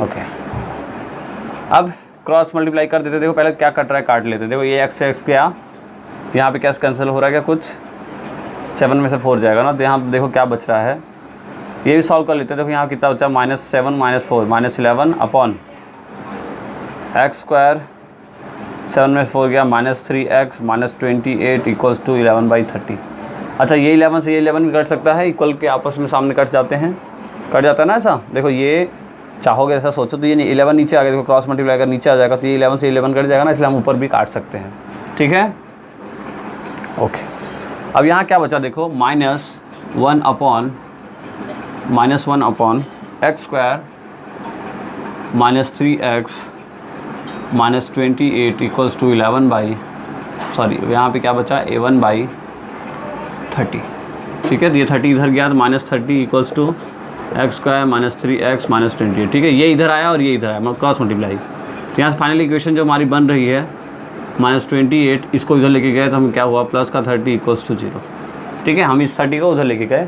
ओके। अब क्रॉस मल्टीप्लाई कर देते, देखो पहले क्या कट रहा है काट लेते। देखो ये x से x गया, यहाँ पे क्या कैंसिल हो रहा है क्या, कुछ 7 में से 4 जाएगा ना, तो यहाँ देखो क्या बच रहा है, ये भी सॉल्व कर लेते हैं। देखो यहाँ कितना बचा -7 -4 -11 अपॉन x², 7 में से 4 गया -3x -28 इक्वल्स टू 11/30। अच्छा ये 11 से ये 11 भी कट सकता है, इक्वल के आपस में सामने कट जाते हैं, कट जाता है ना ऐसा। देखो ये चाहोगे ऐसा सोचो तो ये 11 नीचे आ गया, देखो क्रॉस मल्टीप्लाई कर नीचे आ जाएगा तो ये 11 से 11 कट जाएगा ना, इसलिए हम ऊपर भी काट सकते हैं। ठीक है, ओके। अब यहाँ क्या बचा देखो, -1 upon x square -3x -28 equals to 11 by, sorry यहाँ पे क्या बचा, a1/30। ठीक है, तो ये 30 इधर गया तो -30 equals to x square -3x -28। ठीक है, ये इधर आया और ये इधर आया, मतलब क्रॉस मल्टीप्लाई। तो यहाँ से फाइनल इक्वेशन जो हमारी बन रही है -28, इसको इधर लेके गए तो हम क्या हुआ, प्लस का 30 इक्वल्स टू 0। ठीक है, हम इस 30 को उधर लेके गए,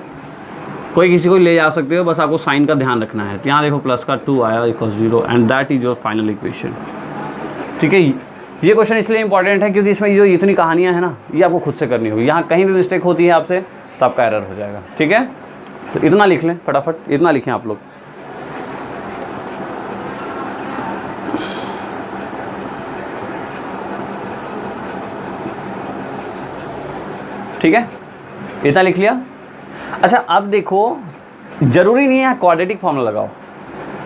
कोई किसी को ले जा सकते हो, बस आपको साइन का ध्यान रखना है। तो यहाँ देखो प्लस का 2 आया equals 0 and that is your final equation. ठीक है, ये क्वेश्चन इसलिए इंपॉर्टेंट है क्योंकि इसमें जो इतनी कहानियाँ हैं ना, ये आपको खुद से करनी होगी। यहाँ कहीं भी मिस्टेक होती है आपसे तो आपका एरर हो जाएगा। ठीक है, तो इतना लिख लें फटाफट, इतना लिखें आप लोग। ठीक है, इतना लिख लिया। अच्छा, अब देखो जरूरी नहीं है क्वाड्रेटिक फॉर्मूला लगाओ।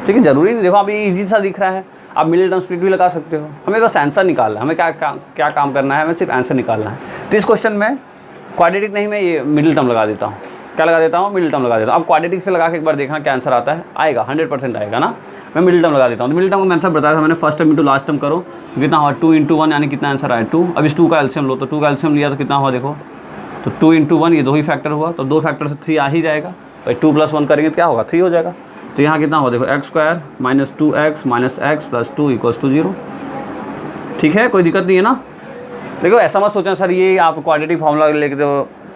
ठीक है, जरूरी नहीं, देखो आप ये इजी सा दिख रहा है, आप मिडिल टर्म स्प्लिट भी लगा सकते हो। हमें बस आंसर निकालना है, हमें क्या काम करना है, हमें सिर्फ आंसर निकालना है। तो इस क्वेश्चन में क्वाड्रेटिक नहीं, मैं ये मिडिल टर्म लगा देता हूँ। क्या लगा देता हूँ, मिडिल टर्म लगा देता हूँ। अब क्वाड्रेटिक से लगा के एक बार देखना क्या आंसर आता है, आएगा 100% आएगा ना। मैं मिडिल टर्म लगा देता हूँ। तो मिडिल टर्म का आंसर बताया था मैंने, first term into last term करो, कितना हुआ 2 × 1 यानी कितना आंसर आया 2। अब इस 2 का एलसीएम लो, तो 2 का एलसीएम लिया तो कितना हुआ देखो, तो 2 × 1 ये 2 ही फैक्टर हुआ, तो 2 फैक्टर से 3 आ ही जाएगा। भाई 2 + 1 करेंगे तो क्या होगा, 3 हो जाएगा। तो यहाँ कितना हुआ देखो, x square -2x -x + 2 equals to 0। ठीक है, कोई दिक्कत नहीं है ना। देखो ऐसा मत सोचना सर ये आप क्वाड्रेटिक फॉर्मूला लेके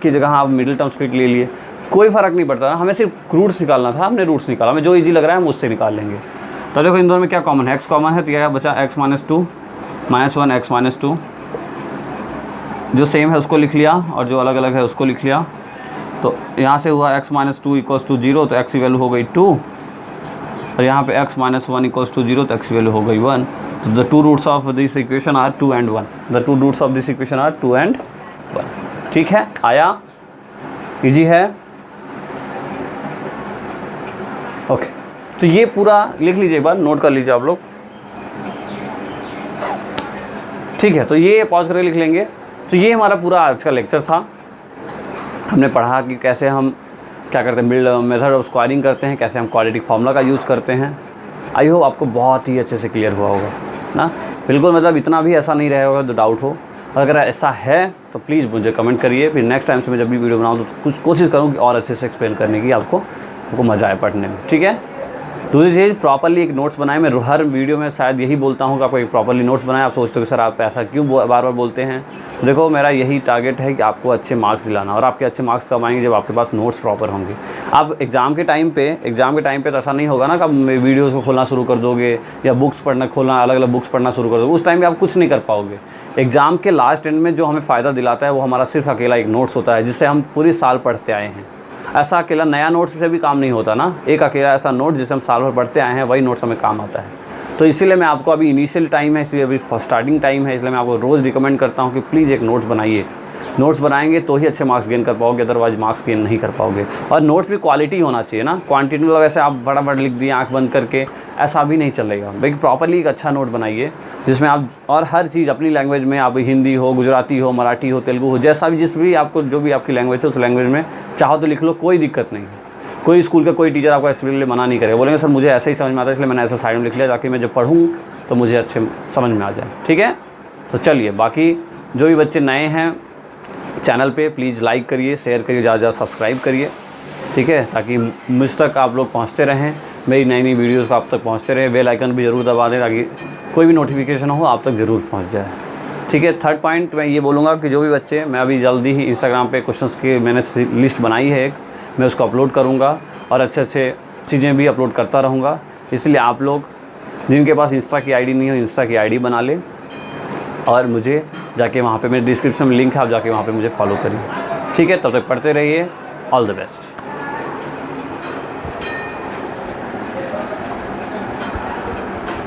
की जगह आप मिडिल टर्म स्प्लिट ले लिए, कोई फ़र्क नहीं पड़ता। हमें सिर्फ रूट्स निकालना था, हमने रूट्स निकाला, हमें जो ईजी लग रहा है हम उससे निकाल लेंगे। तो देखो इन दोनों में क्या कॉमन है, x कॉमन है, तो क्या बचा x - 2 -1 x - 2, जो सेम है उसको लिख लिया और जो अलग अलग है उसको लिख लिया। तो यहाँ से हुआ x - 2 इक्वल्स टू 0, तो x की वैल्यू हो गई 2, और यहाँ पे x - 1 इक्वल्स टू 0, तो x की वैल्यू हो गई 1। तो the two roots of this equation are 2 and 1। The two roots of this equation are 2 and 1। ठीक है, आया, इजी है। ओके, तो ये पूरा लिख लीजिए, एक बार नोट कर लीजिए आप लोग। ठीक है, तो ये पॉज करके लिख लेंगे। तो ये हमारा पूरा आज का लेक्चर था। हमने पढ़ा कि कैसे हम क्या करते हैं, मेथड ऑफ स्क्वायरिंग करते हैं, कैसे हम क्वाड्रेटिक फार्मूला का यूज़ करते हैं। आई होप आपको बहुत ही अच्छे से क्लियर हुआ होगा ना। बिल्कुल, मतलब इतना भी ऐसा नहीं रहा होगा तो डाउट हो, और अगर ऐसा है तो प्लीज़ मुझे कमेंट करिए। फिर नेक्स्ट टाइम से मैं जब भी वीडियो बनाऊँ तो कुछ कोशिश करूँ कि और अच्छे से एक्सप्लेन करने की, आपको मज़ा आए पढ़ने में। ठीक है, दूसरी चीज़ प्रॉपरली एक नोट्स बनाएं। मैं हर वीडियो में शायद यही बोलता हूँ कि आपको एक प्रॉपरली नोट्स बनाएं। आप सोचते हो कि सर आप ऐसा क्यों बार बार बोलते हैं। तो देखो मेरा यही टारगेट है कि आपको अच्छे मार्क्स दिलाना, और आपके अच्छे मार्क्स कब आएंगे, जब आपके पास नोट्स प्रॉपर होंगे। आप एग्ज़ाम के टाइम पे तो ऐसा नहीं होगा ना कि आप वीडियोज़ को खोलना शुरू कर दोगे या बुक्स खोलना अलग अलग बुक्स पढ़ना शुरू कर दोगे, उस टाइम पे आप कुछ नहीं कर पाओगे। एग्ज़ाम के लास्ट एंड में जो हमें फ़ायदा दिलाता है वो हमारा सिर्फ अकेला एक नोट्स होता है, जिससे हम पूरी साल पढ़ते आए हैं। ऐसा अकेला नया नोट्स से भी काम नहीं होता ना, एक अकेला ऐसा नोट जिसे हम साल भर पढ़ते आए हैं वही नोट्स हमें काम आता है। तो इसीलिए मैं आपको अभी इनिशियल टाइम है, इसलिए अभी स्टार्टिंग टाइम है, इसलिए मैं आपको रोज़ रिकमेंड करता हूँ कि प्लीज़ एक नोट्स बनाइए। नोट्स बनाएंगे तो ही अच्छे मार्क्स गेन कर पाओगे, अदरवाइज मार्क्स गेन नहीं कर पाओगे। और नोट्स भी क्वालिटी होना चाहिए ना, क्वांटिटी मतलब ऐसे आप फटाफट लिख दिए आंख बंद करके, ऐसा भी नहीं चलेगा। भाई प्रॉपरली एक अच्छा नोट बनाइए जिसमें आप और हर चीज़ अपनी लैंग्वेज में, आप हिंदी हो, गुजराती हो, मराठी हो, तेलुगु हो, जैसा भी जिस भी आपको जो भी आपकी लैंग्वेज है उस लैंग्वेज में चाहो तो लिख लो, कोई दिक्कत नहीं है। कोई स्कूल का कोई टीचर आपको इसके लिए मना नहीं करेगा, बोलेंगे सर मुझे ऐसे ही समझ में आता है इसलिए मैंने ऐसा साइड में लिख लिया ताकि मैं जब पढ़ूँ तो मुझे अच्छे समझ में आ जाए। ठीक है, तो चलिए बाकी जो भी बच्चे नए हैं चैनल पे प्लीज़ लाइक करिए, शेयर करिए, ज़्यादा ज़्यादा सब्सक्राइब करिए। ठीक है, ताकि मुझ तक आप लोग पहुँचते रहें, मेरी नई नई वीडियोज़ को आप तक पहुँचते रहे। बेल आइकन भी ज़रूर दबा दें ताकि कोई भी नोटिफिकेशन हो आप तक ज़रूर पहुँच जाए। ठीक है, थर्ड पॉइंट मैं ये बोलूँगा कि जो भी बच्चे, मैं अभी जल्दी ही इंस्टाग्राम पे क्वेश्चंस की मैंने लिस्ट बनाई है एक, मैं उसको अपलोड करूँगा और अच्छे अच्छे चीज़ें भी अपलोड करता रहूँगा। इसलिए आप लोग जिनके पास इंस्टा की आईडी नहीं हो, इंस्टा की आईडी बना लें और मुझे जाके वहाँ पे मेरे डिस्क्रिप्शन में लिंक है, आप जाके वहाँ पे मुझे फॉलो करिए। ठीक है, तब तक पढ़ते रहिए। All the best.